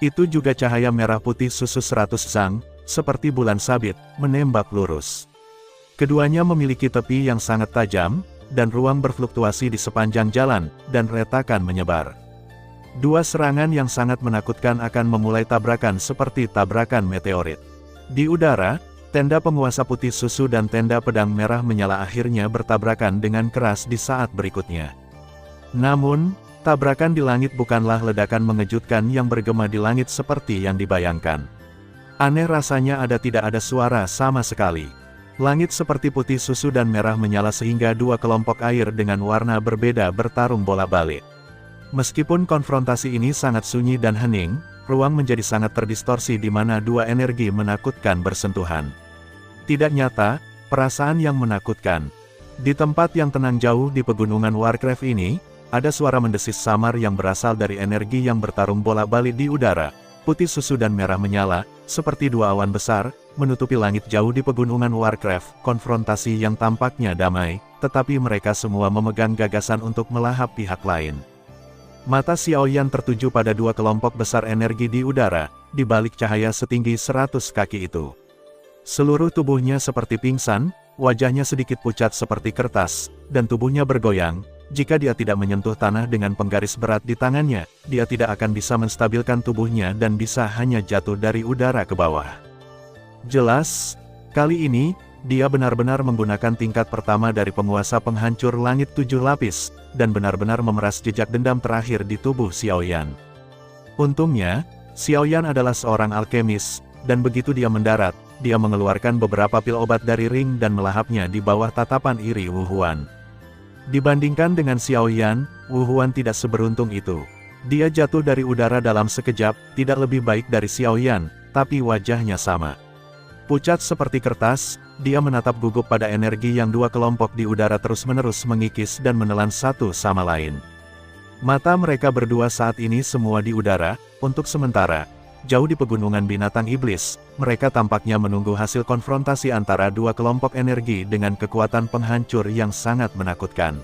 S1: Itu juga cahaya merah putih susu 100 zang, seperti bulan sabit, menembak lurus. Keduanya memiliki tepi yang sangat tajam, dan ruang berfluktuasi di sepanjang jalan, dan retakan menyebar. Dua serangan yang sangat menakutkan akan memulai tabrakan seperti tabrakan meteorit. Di udara, tenda penguasa putih susu dan tenda pedang merah menyala akhirnya bertabrakan dengan keras di saat berikutnya. Namun, tabrakan di langit bukanlah ledakan mengejutkan yang bergema di langit seperti yang dibayangkan. Aneh rasanya tidak ada suara sama sekali. Langit seperti putih susu dan merah menyala sehingga dua kelompok air dengan warna berbeda bertarung bola-balik. Meskipun konfrontasi ini sangat sunyi dan hening, ruang menjadi sangat terdistorsi di mana dua energi menakutkan bersentuhan. Tidak nyata, perasaan yang menakutkan. Di tempat yang tenang jauh di pegunungan Warcraft ini, ada suara mendesis samar yang berasal dari energi yang bertarung bola-balik di udara. Putih susu dan merah menyala, seperti dua awan besar, menutupi langit jauh di pegunungan Warcraft. Konfrontasi yang tampaknya damai, tetapi mereka semua memegang gagasan untuk melahap pihak lain. Mata Xiao Yan tertuju pada dua kelompok besar energi di udara, di balik cahaya setinggi 100 kaki itu. Seluruh tubuhnya seperti pingsan, wajahnya sedikit pucat seperti kertas, dan tubuhnya bergoyang. Jika dia tidak menyentuh tanah dengan penggaris berat di tangannya, dia tidak akan bisa menstabilkan tubuhnya dan bisa hanya jatuh dari udara ke bawah. Jelas, kali ini, dia benar-benar menggunakan tingkat pertama dari penguasa penghancur langit 7 lapis, dan benar-benar memeras jejak dendam terakhir di tubuh Xiao Yan. Untungnya, Xiao Yan adalah seorang alkemis, dan begitu dia mendarat, dia mengeluarkan beberapa pil obat dari ring dan melahapnya di bawah tatapan iri Wu Huan. Dibandingkan dengan Xiao Yan, Wu Huan tidak seberuntung itu. Dia jatuh dari udara dalam sekejap, tidak lebih baik dari Xiao Yan, tapi wajahnya sama. Pucat seperti kertas, dia menatap gugup pada energi yang dua kelompok di udara terus-menerus mengikis dan menelan satu sama lain. Mata mereka berdua saat ini semua di udara, untuk sementara, jauh di pegunungan binatang iblis, mereka tampaknya menunggu hasil konfrontasi antara dua kelompok energi dengan kekuatan penghancur yang sangat menakutkan.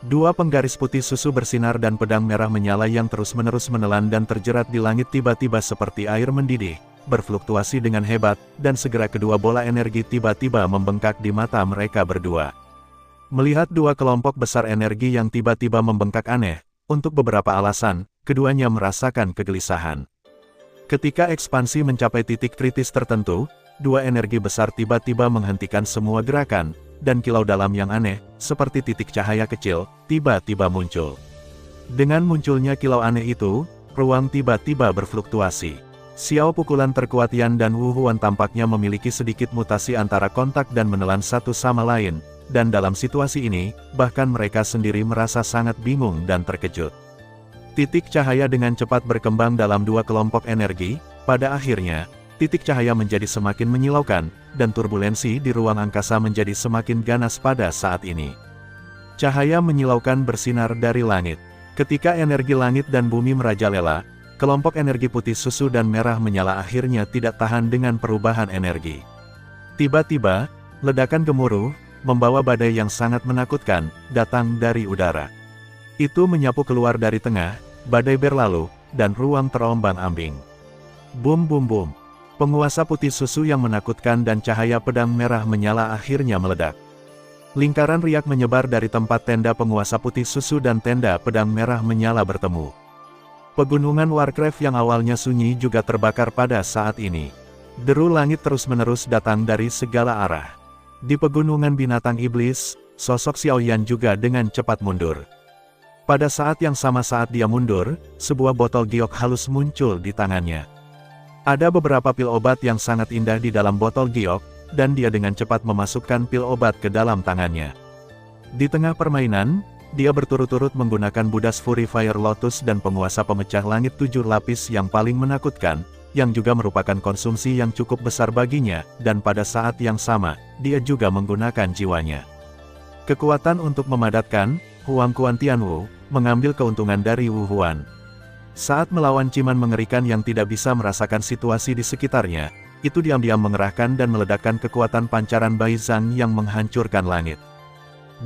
S1: Dua penggaris putih susu bersinar dan pedang merah menyala yang terus-menerus menelan dan terjerat di langit tiba-tiba seperti air mendidih, berfluktuasi dengan hebat, dan segera kedua bola energi tiba-tiba membengkak di mata mereka berdua. Melihat dua kelompok besar energi yang tiba-tiba membengkak aneh, untuk beberapa alasan, keduanya merasakan kegelisahan. Ketika ekspansi mencapai titik kritis tertentu, dua energi besar tiba-tiba menghentikan semua gerakan, dan kilau dalam yang aneh, seperti titik cahaya kecil, tiba-tiba muncul. Dengan munculnya kilau aneh itu, ruang tiba-tiba berfluktuasi. Xiao pukulan terkuat Yan dan Wu Huan tampaknya memiliki sedikit mutasi antara kontak dan menelan satu sama lain, dan dalam situasi ini, bahkan mereka sendiri merasa sangat bingung dan terkejut. Titik cahaya dengan cepat berkembang dalam dua kelompok energi, pada akhirnya, titik cahaya menjadi semakin menyilaukan, dan turbulensi di ruang angkasa menjadi semakin ganas pada saat ini. Cahaya menyilaukan bersinar dari langit. Ketika energi langit dan bumi merajalela, kelompok energi putih susu dan merah menyala akhirnya tidak tahan dengan perubahan energi. Tiba-tiba, ledakan gemuruh, membawa badai yang sangat menakutkan, datang dari udara. Itu menyapu keluar dari tengah, badai berlalu, dan ruang terombang-ambing. Bum bum bum. Penguasa putih susu yang menakutkan dan cahaya pedang merah menyala akhirnya meledak. Lingkaran riak menyebar dari tempat tenda penguasa putih susu dan tenda pedang merah menyala bertemu. Pegunungan Warcraft yang awalnya sunyi juga terbakar pada saat ini. Deru langit terus-menerus datang dari segala arah. Di pegunungan binatang iblis, sosok Xiao Yan juga dengan cepat mundur. Pada saat yang sama saat dia mundur, sebuah botol giok halus muncul di tangannya. Ada beberapa pil obat yang sangat indah di dalam botol giok, dan dia dengan cepat memasukkan pil obat ke dalam tangannya. Di tengah permainan, dia berturut-turut menggunakan Buddha's Fury Fire Lotus dan penguasa pemecah langit 7 lapis yang paling menakutkan, yang juga merupakan konsumsi yang cukup besar baginya, dan pada saat yang sama, dia juga menggunakan jiwanya. Kekuatan untuk memadatkan, Huang Kuan Tianwu, mengambil keuntungan dari Wu Huan. Saat melawan ciman mengerikan yang tidak bisa merasakan situasi di sekitarnya, itu diam-diam mengerahkan dan meledakkan kekuatan pancaran Bai Zhang yang menghancurkan langit.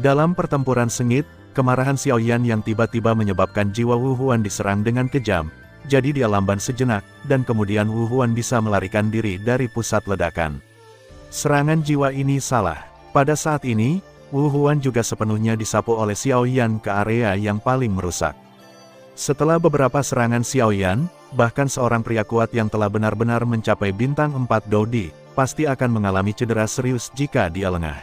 S1: Dalam pertempuran sengit, kemarahan Xiao Yan yang tiba-tiba menyebabkan jiwa Wu Huan diserang dengan kejam, jadi dia lamban sejenak, dan kemudian Wu Huan bisa melarikan diri dari pusat ledakan. Serangan jiwa ini salah. Pada saat ini, Wu Huan juga sepenuhnya disapu oleh Xiao Yan ke area yang paling merusak. Setelah beberapa serangan Xiao Yan, bahkan seorang pria kuat yang telah benar-benar mencapai bintang 4 Dodi, pasti akan mengalami cedera serius jika dia lengah.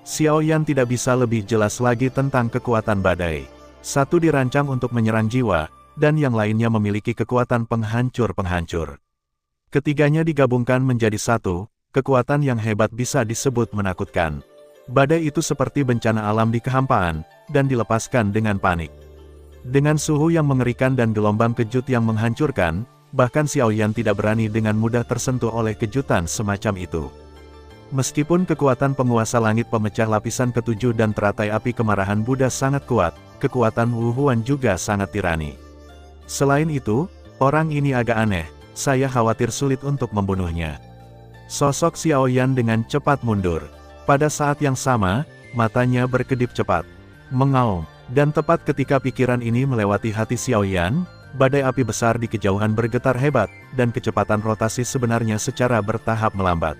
S1: Xiao Yan tidak bisa lebih jelas lagi tentang kekuatan badai. Satu dirancang untuk menyerang jiwa, dan yang lainnya memiliki kekuatan penghancur-penghancur. Ketiganya digabungkan menjadi satu, kekuatan yang hebat bisa disebut menakutkan. Badai itu seperti bencana alam di kehampaan, dan dilepaskan dengan panik. Dengan suhu yang mengerikan dan gelombang kejut yang menghancurkan, bahkan Xiao Yan tidak berani dengan mudah tersentuh oleh kejutan semacam itu. Meskipun kekuatan penguasa langit pemecah lapisan ketujuh dan teratai api kemarahan Buddha sangat kuat, kekuatan Wu Huan juga sangat tirani. Selain itu, orang ini agak aneh, saya khawatir sulit untuk membunuhnya. Sosok Xiao Yan dengan cepat mundur. Pada saat yang sama, matanya berkedip cepat. Mengaum. Dan tepat ketika pikiran ini melewati hati Xiao Yan, badai api besar di kejauhan bergetar hebat, dan kecepatan rotasi sebenarnya secara bertahap melambat.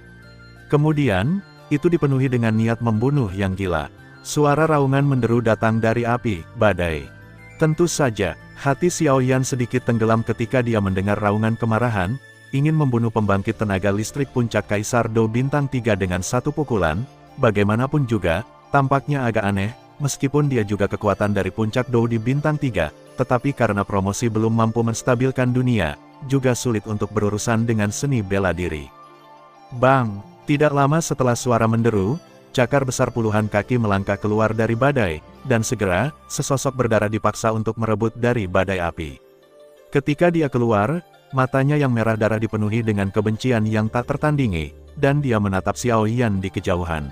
S1: Kemudian, itu dipenuhi dengan niat membunuh yang gila. Suara raungan menderu datang dari api, badai. Tentu saja, hati Xiao Yan sedikit tenggelam ketika dia mendengar raungan kemarahan, ingin membunuh pembangkit tenaga listrik puncak Kaisar Do bintang 3 dengan satu pukulan. Bagaimanapun juga, tampaknya agak aneh, meskipun dia juga kekuatan dari puncak Do di bintang 3, tetapi karena promosi belum mampu menstabilkan dunia, juga sulit untuk berurusan dengan seni bela diri. Bang! Tidak lama setelah suara menderu, cakar besar puluhan kaki melangkah keluar dari badai, dan segera, sesosok berdarah dipaksa untuk merebut dari badai api. Ketika dia keluar, matanya yang merah darah dipenuhi dengan kebencian yang tak tertandingi, dan dia menatap Xiao Yan di kejauhan.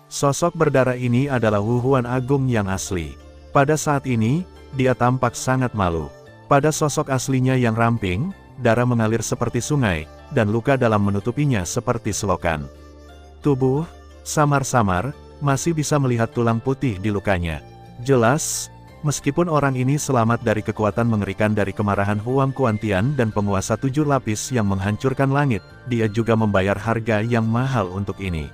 S1: Sosok berdarah ini adalah Wu Huan Agung yang asli. Pada saat ini, dia tampak sangat malu. Pada sosok aslinya yang ramping, darah mengalir seperti sungai, dan luka dalam menutupinya seperti selokan. Tubuh, samar-samar, masih bisa melihat tulang putih di lukanya. Jelas, meskipun orang ini selamat dari kekuatan mengerikan dari kemarahan Huang Kuantian dan penguasa 7 lapis yang menghancurkan langit, dia juga membayar harga yang mahal untuk ini.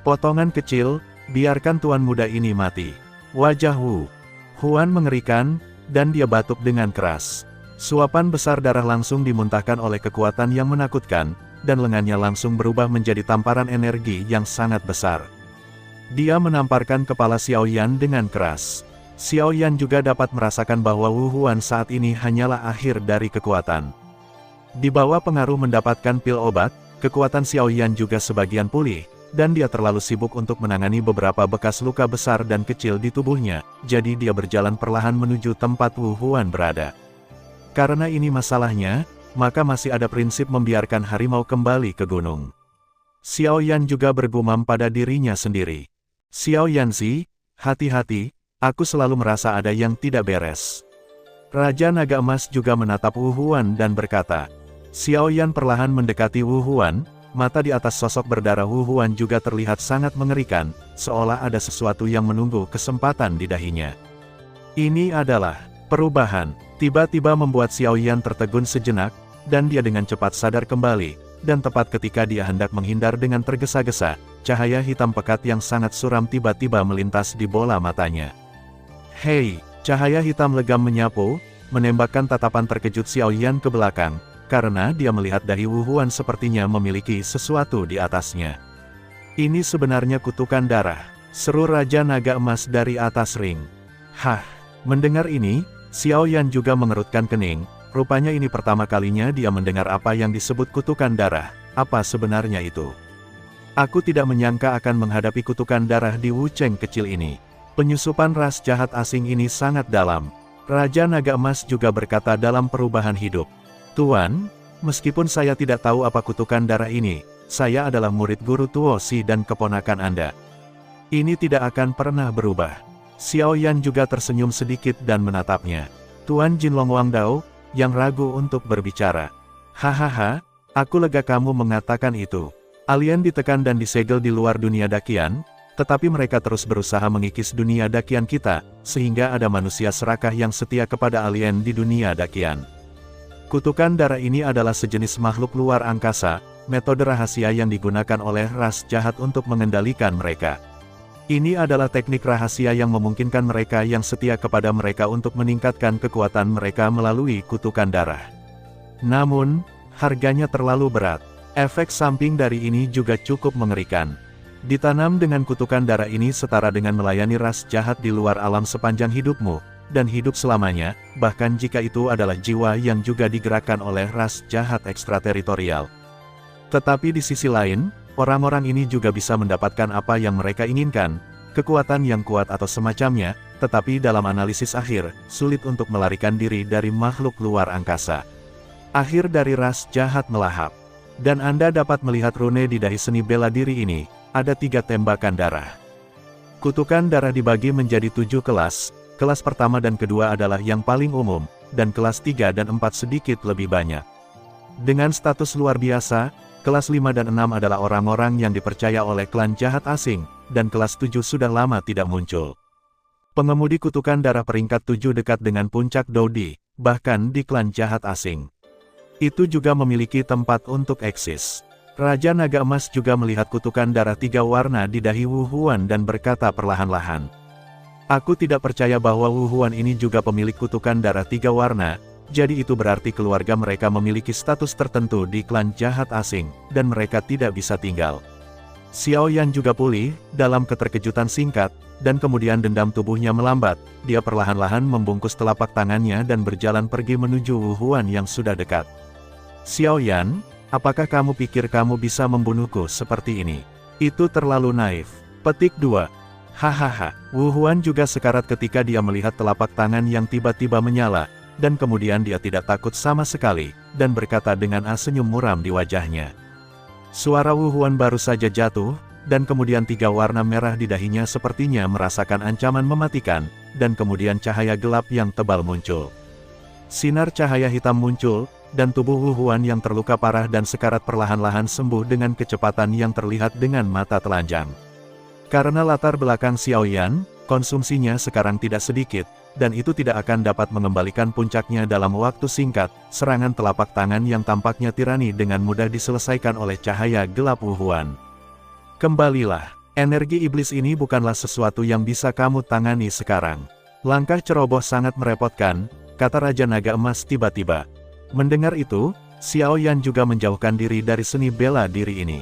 S1: Potongan kecil, biarkan tuan muda ini mati. Wajah Wu Huan mengerikan, dan dia batuk dengan keras. Suapan besar darah langsung dimuntahkan oleh kekuatan yang menakutkan, dan lengannya langsung berubah menjadi tamparan energi yang sangat besar. Dia menamparkan kepala Xiaoyan dengan keras. Xiaoyan juga dapat merasakan bahwa Wu Huan saat ini hanyalah akhir dari kekuatan. Di bawah pengaruh mendapatkan pil obat, kekuatan Xiaoyan juga sebagian pulih, dan dia terlalu sibuk untuk menangani beberapa bekas luka besar dan kecil di tubuhnya, jadi dia berjalan perlahan menuju tempat Wu Huan berada. Karena ini masalahnya, maka masih ada prinsip membiarkan harimau kembali ke gunung. Xiaoyan juga bergumam pada dirinya sendiri. Xiaoyanzi, hati-hati, aku selalu merasa ada yang tidak beres. Raja Naga Emas juga menatap Wu Huan dan berkata. Xiaoyan perlahan mendekati Wu Huan, mata di atas sosok berdarah Wu Huan juga terlihat sangat mengerikan, seolah ada sesuatu yang menunggu kesempatan di dahinya. Ini adalah perubahan, tiba-tiba membuat Xiaoyan tertegun sejenak, dan dia dengan cepat sadar kembali, dan tepat ketika dia hendak menghindar dengan tergesa-gesa, cahaya hitam pekat yang sangat suram tiba-tiba melintas di bola matanya. Hei, cahaya hitam legam menyapu, menembakkan tatapan terkejut Xiaoyan ke belakang, karena dia melihat dahi Wu Huan sepertinya memiliki sesuatu di atasnya. Ini sebenarnya kutukan darah, seru Raja Naga Emas dari atas ring. Hah, mendengar ini, Xiaoyan juga mengerutkan kening, rupanya ini pertama kalinya dia mendengar apa yang disebut kutukan darah, apa sebenarnya itu? Aku tidak menyangka akan menghadapi kutukan darah di Wucheng kecil ini. Penyusupan ras jahat asing ini sangat dalam. Raja Naga Emas juga berkata dalam perubahan hidup. Tuan, meskipun saya tidak tahu apa kutukan darah ini, saya adalah murid guru Tuo Si dan keponakan Anda. Ini tidak akan pernah berubah. Xiaoyan juga tersenyum sedikit dan menatapnya. Tuan Jinlong Wangdao, yang ragu untuk berbicara. Hahaha, aku lega kamu mengatakan itu. Alien ditekan dan disegel di luar dunia Dakian, tetapi mereka terus berusaha mengikis dunia Dakian kita, sehingga ada manusia serakah yang setia kepada alien di dunia Dakian. Kutukan darah ini adalah sejenis makhluk luar angkasa, metode rahasia yang digunakan oleh ras jahat untuk mengendalikan mereka. Ini adalah teknik rahasia yang memungkinkan mereka yang setia kepada mereka untuk meningkatkan kekuatan mereka melalui kutukan darah. Namun, harganya terlalu berat. Efek samping dari ini juga cukup mengerikan. Ditanam dengan kutukan darah ini setara dengan melayani ras jahat di luar alam sepanjang hidupmu, dan hidup selamanya, bahkan jika itu adalah jiwa yang juga digerakkan oleh ras jahat ekstrateritorial. Tetapi di sisi lain, orang-orang ini juga bisa mendapatkan apa yang mereka inginkan, kekuatan yang kuat atau semacamnya, tetapi dalam analisis akhir, sulit untuk melarikan diri dari makhluk luar angkasa. Akhir dari ras jahat melahap. Dan Anda dapat melihat rune di dahi seni bela diri ini, ada 3 tembakan darah. Kutukan darah dibagi menjadi 7 kelas, kelas pertama dan kedua adalah yang paling umum, dan kelas 3 dan 4 sedikit lebih banyak. Dengan status luar biasa, kelas 5 dan 6 adalah orang-orang yang dipercaya oleh klan jahat asing, dan kelas 7 sudah lama tidak muncul. Pengemudi kutukan darah peringkat 7 dekat dengan puncak Dodi, bahkan di klan jahat asing. Itu juga memiliki tempat untuk eksis. Raja Naga Emas juga melihat kutukan darah 3 warna di dahi Wu Huan dan berkata perlahan-lahan. Aku tidak percaya bahwa Wu Huan ini juga pemilik kutukan darah 3 warna, jadi itu berarti keluarga mereka memiliki status tertentu di klan jahat asing, dan mereka tidak bisa tinggal. Xiaoyan juga pulih, dalam keterkejutan singkat, dan kemudian dendam tubuhnya melambat, dia perlahan-lahan membungkus telapak tangannya dan berjalan pergi menuju Wu Huan yang sudah dekat. Xiaoyan, apakah kamu pikir kamu bisa membunuhku seperti ini? Itu terlalu naif. Petik 2. Hahaha, Wu Huan juga sekarat ketika dia melihat telapak tangan yang tiba-tiba menyala, dan kemudian dia tidak takut sama sekali, dan berkata dengan senyum muram di wajahnya. Suara Wu Huan baru saja jatuh, dan kemudian 3 warna merah di dahinya sepertinya merasakan ancaman mematikan, dan kemudian cahaya gelap yang tebal muncul. Sinar cahaya hitam muncul, dan tubuh Wu Huan yang terluka parah dan sekarat perlahan-lahan sembuh dengan kecepatan yang terlihat dengan mata telanjang. Karena latar belakang Xiaoyan, konsumsinya sekarang tidak sedikit, dan itu tidak akan dapat mengembalikan puncaknya dalam waktu singkat. Serangan telapak tangan yang tampaknya tirani dengan mudah diselesaikan oleh cahaya gelap Wu Huan. Kembalilah, energi iblis ini bukanlah sesuatu yang bisa kamu tangani sekarang. Langkah ceroboh sangat merepotkan, kata Raja Naga Emas tiba-tiba. Mendengar itu, Xiao Yan juga menjauhkan diri dari seni bela diri ini.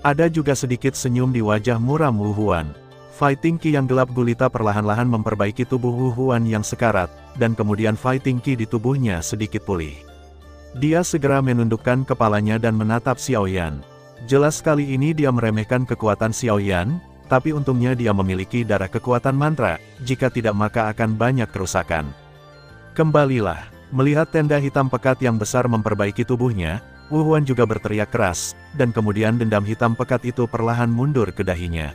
S1: Ada juga sedikit senyum di wajah muram Wu Huan. Fighting Qi yang gelap gulita perlahan-lahan memperbaiki tubuh Wu Huan yang sekarat, dan kemudian Fighting Qi di tubuhnya sedikit pulih. Dia segera menundukkan kepalanya dan menatap Xiao Yan. Jelas kali ini dia meremehkan kekuatan Xiao Yan, tapi untungnya dia memiliki darah kekuatan mantra, jika tidak maka akan banyak kerusakan. Kembalilah, melihat tenda hitam pekat yang besar memperbaiki tubuhnya, Wu Huan juga berteriak keras, dan kemudian dendam hitam pekat itu perlahan mundur ke dahinya.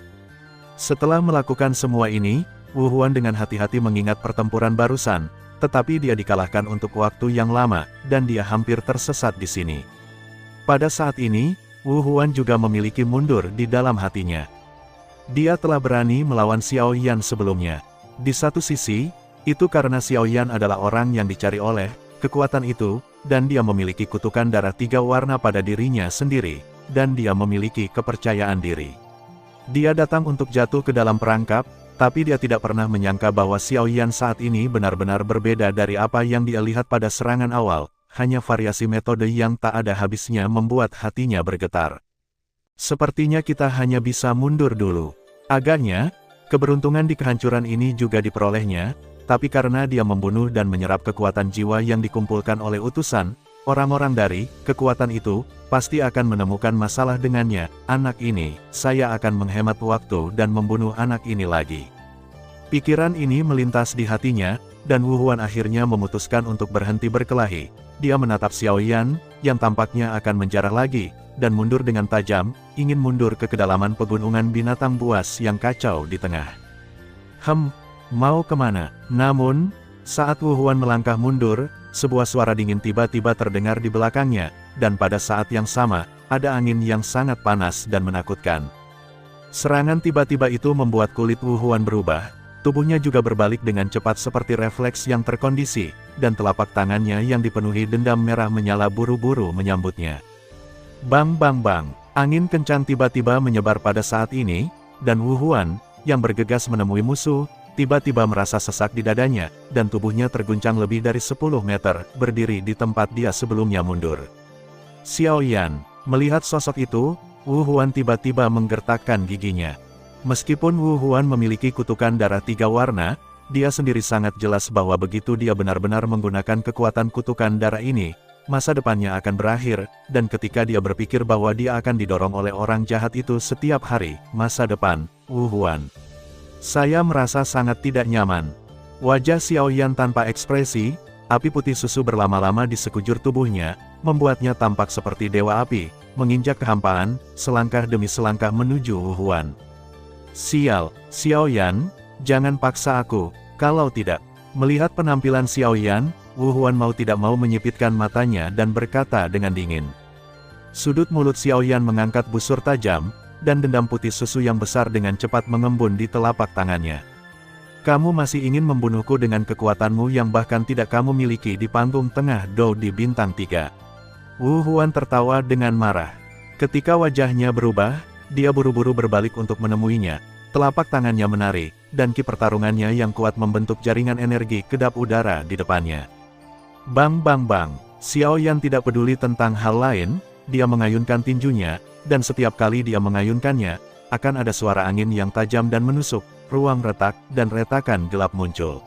S1: Setelah melakukan semua ini, Wu Huan dengan hati-hati mengingat pertempuran barusan, tetapi dia dikalahkan untuk waktu yang lama, dan dia hampir tersesat di sini. Pada saat ini, Wu Huan juga memiliki mundur di dalam hatinya. Dia telah berani melawan Xiao Yan sebelumnya. Di satu sisi, itu karena Xiao Yan adalah orang yang dicari oleh kekuatan itu, dan dia memiliki kutukan darah 3 warna pada dirinya sendiri, dan dia memiliki kepercayaan diri. Dia datang untuk jatuh ke dalam perangkap, tapi dia tidak pernah menyangka bahwa Xiao Yan saat ini benar-benar berbeda dari apa yang dia lihat pada serangan awal, hanya variasi metode yang tak ada habisnya membuat hatinya bergetar. Sepertinya kita hanya bisa mundur dulu. Agaknya, keberuntungan di kehancuran ini juga diperolehnya, tapi karena dia membunuh dan menyerap kekuatan jiwa yang dikumpulkan oleh utusan, orang-orang dari kekuatan itu pasti akan menemukan masalah dengannya. Anak ini, saya akan menghemat waktu dan membunuh anak ini lagi. Pikiran ini melintas di hatinya, dan Wu Huan akhirnya memutuskan untuk berhenti berkelahi. Dia menatap Xiao Yan, yang tampaknya akan menjarah lagi, dan mundur dengan tajam, ingin mundur ke kedalaman pegunungan binatang buas yang kacau di tengah. Mau kemana? Namun, saat Wu Huan melangkah mundur, sebuah suara dingin tiba-tiba terdengar di belakangnya, dan pada saat yang sama, ada angin yang sangat panas dan menakutkan. Serangan tiba-tiba itu membuat kulit Wu Huan berubah, tubuhnya juga berbalik dengan cepat seperti refleks yang terkondisi, dan telapak tangannya yang dipenuhi dendam merah menyala buru-buru menyambutnya. Bang bang bang, angin kencang tiba-tiba menyebar pada saat ini, dan Wu Huan, yang bergegas menemui musuh, tiba-tiba merasa sesak di dadanya, dan tubuhnya terguncang lebih dari 10 meter, berdiri di tempat dia sebelumnya mundur. Xiao Yan, melihat sosok itu, Wu Huan tiba-tiba menggertakkan giginya. Meskipun Wu Huan memiliki kutukan darah 3 warna, dia sendiri sangat jelas bahwa begitu dia benar-benar menggunakan kekuatan kutukan darah ini, masa depannya akan berakhir, dan ketika dia berpikir bahwa dia akan didorong oleh orang jahat itu setiap hari, masa depan, Wu Huan. Saya merasa sangat tidak nyaman. Wajah Xiao Yan tanpa ekspresi, api putih susu berlama-lama di sekujur tubuhnya, membuatnya tampak seperti dewa api, menginjak kehampaan, selangkah demi selangkah menuju Wu Huan. Sial, Xiao Yan, jangan paksa aku, kalau tidak. Melihat penampilan Xiao Yan, Wu Huan mau tidak mau menyipitkan matanya dan berkata dengan dingin. Sudut mulut Xiao Yan mengangkat busur tajam, dan dendam putih susu yang besar dengan cepat mengembun di telapak tangannya. Kamu masih ingin membunuhku dengan kekuatanmu yang bahkan tidak kamu miliki di panggung tengah Dou di Bintang 3. Wu Huan tertawa dengan marah. Ketika wajahnya berubah, dia buru-buru berbalik untuk menemuinya. Telapak tangannya menari, dan ki pertarungannya yang kuat membentuk jaringan energi kedap udara di depannya. Bang bang bang, Xiao Yan tidak peduli tentang hal lain, dia mengayunkan tinjunya, dan setiap kali dia mengayunkannya, akan ada suara angin yang tajam dan menusuk, ruang retak, dan retakan gelap muncul.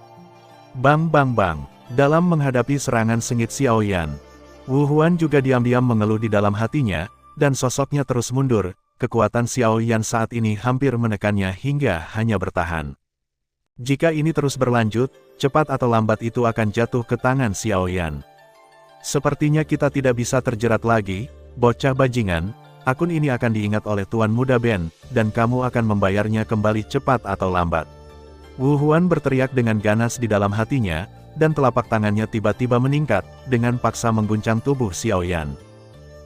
S1: Bang bang bang, dalam menghadapi serangan sengit Xiao Yan, Wu Huan juga diam-diam mengeluh di dalam hatinya, dan sosoknya terus mundur. Kekuatan Xiao Yan saat ini hampir menekannya hingga hanya bertahan. Jika ini terus berlanjut, cepat atau lambat itu akan jatuh ke tangan Xiao Yan. Sepertinya kita tidak bisa terjerat lagi, bocah bajingan. Akun ini akan diingat oleh Tuan Muda Ben, dan kamu akan membayarnya kembali cepat atau lambat. Wu Huan berteriak dengan ganas di dalam hatinya, dan telapak tangannya tiba-tiba meningkat, dengan paksa mengguncang tubuh Xiao Yan.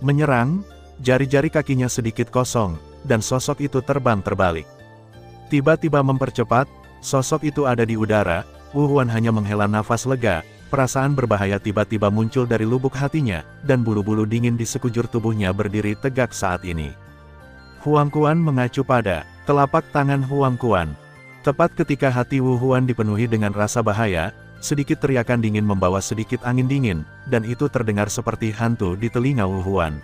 S1: Menyerang, jari-jari kakinya sedikit kosong, dan sosok itu terbang terbalik. Tiba-tiba mempercepat, Sosok itu ada di udara, Wu Huan hanya menghela nafas lega, perasaan berbahaya tiba-tiba muncul dari lubuk hatinya, dan bulu-bulu dingin di sekujur tubuhnya berdiri tegak saat ini. Huang Quan mengacu pada telapak tangan Huang Quan. Tepat ketika hati Wu Huan dipenuhi dengan rasa bahaya, sedikit teriakan dingin membawa sedikit angin dingin, dan itu terdengar seperti hantu di telinga Wu Huan.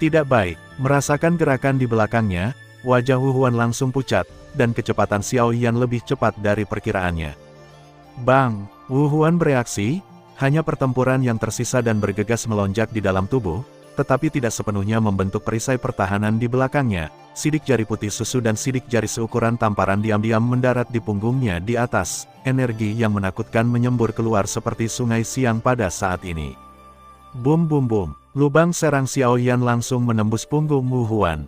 S1: Tidak baik, merasakan gerakan di belakangnya, wajah Wu Huan langsung pucat, dan kecepatan Xiao Yan lebih cepat dari perkiraannya. Bang! Wu Huan bereaksi, hanya pertempuran yang tersisa dan bergegas melonjak di dalam tubuh, tetapi tidak sepenuhnya membentuk perisai pertahanan di belakangnya. Sidik jari putih susu dan sidik jari seukuran tamparan diam-diam mendarat di punggungnya di atas. Energi yang menakutkan menyembur keluar seperti sungai siang pada saat ini. Bum bum bum, lubang serang Xiao Yan langsung menembus punggung Wu Huan.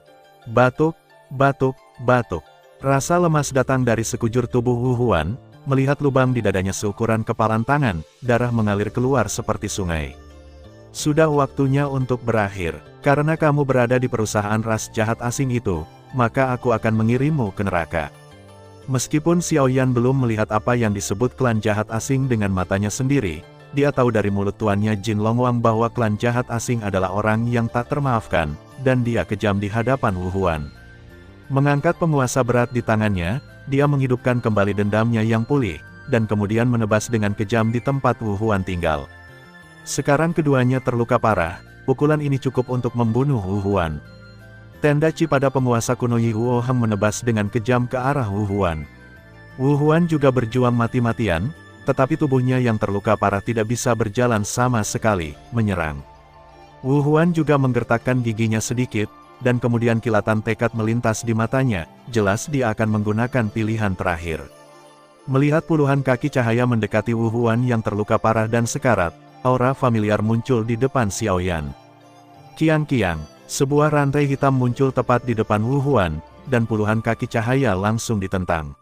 S1: Batuk, batuk, batuk. Rasa lemas datang dari sekujur tubuh Wu Huan, melihat lubang di dadanya seukuran kepalan tangan, darah mengalir keluar seperti sungai. Sudah waktunya untuk berakhir. Karena kamu berada di perusahaan ras jahat asing itu, maka aku akan mengirimmu ke neraka. Meskipun Xiao Yan belum melihat apa yang disebut klan jahat asing dengan matanya sendiri, dia tahu dari mulut tuannya Jin Longwang bahwa klan jahat asing adalah orang yang tak termaafkan, dan dia kejam di hadapan Wu Huan. Mengangkat penguasa berat di tangannya, dia menghidupkan kembali dendamnya yang pulih, dan kemudian menebas dengan kejam di tempat Wu Huan tinggal. Sekarang keduanya terluka parah, pukulan ini cukup untuk membunuh Wu Huan. Tenda Qi pada penguasa kuno Yi Huo Heng menebas dengan kejam ke arah Wu Huan. Wu Huan juga berjuang mati-matian, tetapi tubuhnya yang terluka parah tidak bisa berjalan sama sekali, menyerang. Wu Huan juga menggertakkan giginya sedikit, dan kemudian kilatan tekad melintas di matanya, jelas dia akan menggunakan pilihan terakhir. Melihat puluhan kaki cahaya mendekati Wu Huan yang terluka parah dan sekarat, aura familiar muncul di depan Xiao Yan. Kiang-kiang, sebuah rantai hitam muncul tepat di depan Wu Huan, dan puluhan kaki cahaya langsung ditentang.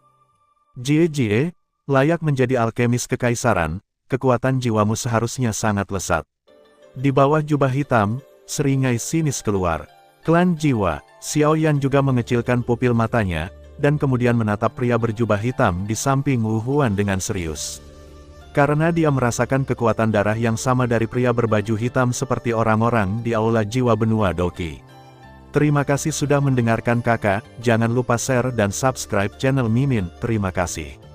S1: Jie, layak menjadi alkemis kekaisaran, kekuatan jiwamu seharusnya sangat lesat. Di bawah jubah hitam, seringai sinis keluar. Klan jiwa, Xiao Yan juga mengecilkan pupil matanya, dan kemudian menatap pria berjubah hitam di samping Wu Huan dengan serius. Karena dia merasakan kekuatan darah yang sama dari pria berbaju hitam seperti orang-orang di aula jiwa benua Doki. Terima kasih sudah mendengarkan kakak, jangan lupa share dan subscribe channel Mimin, terima kasih.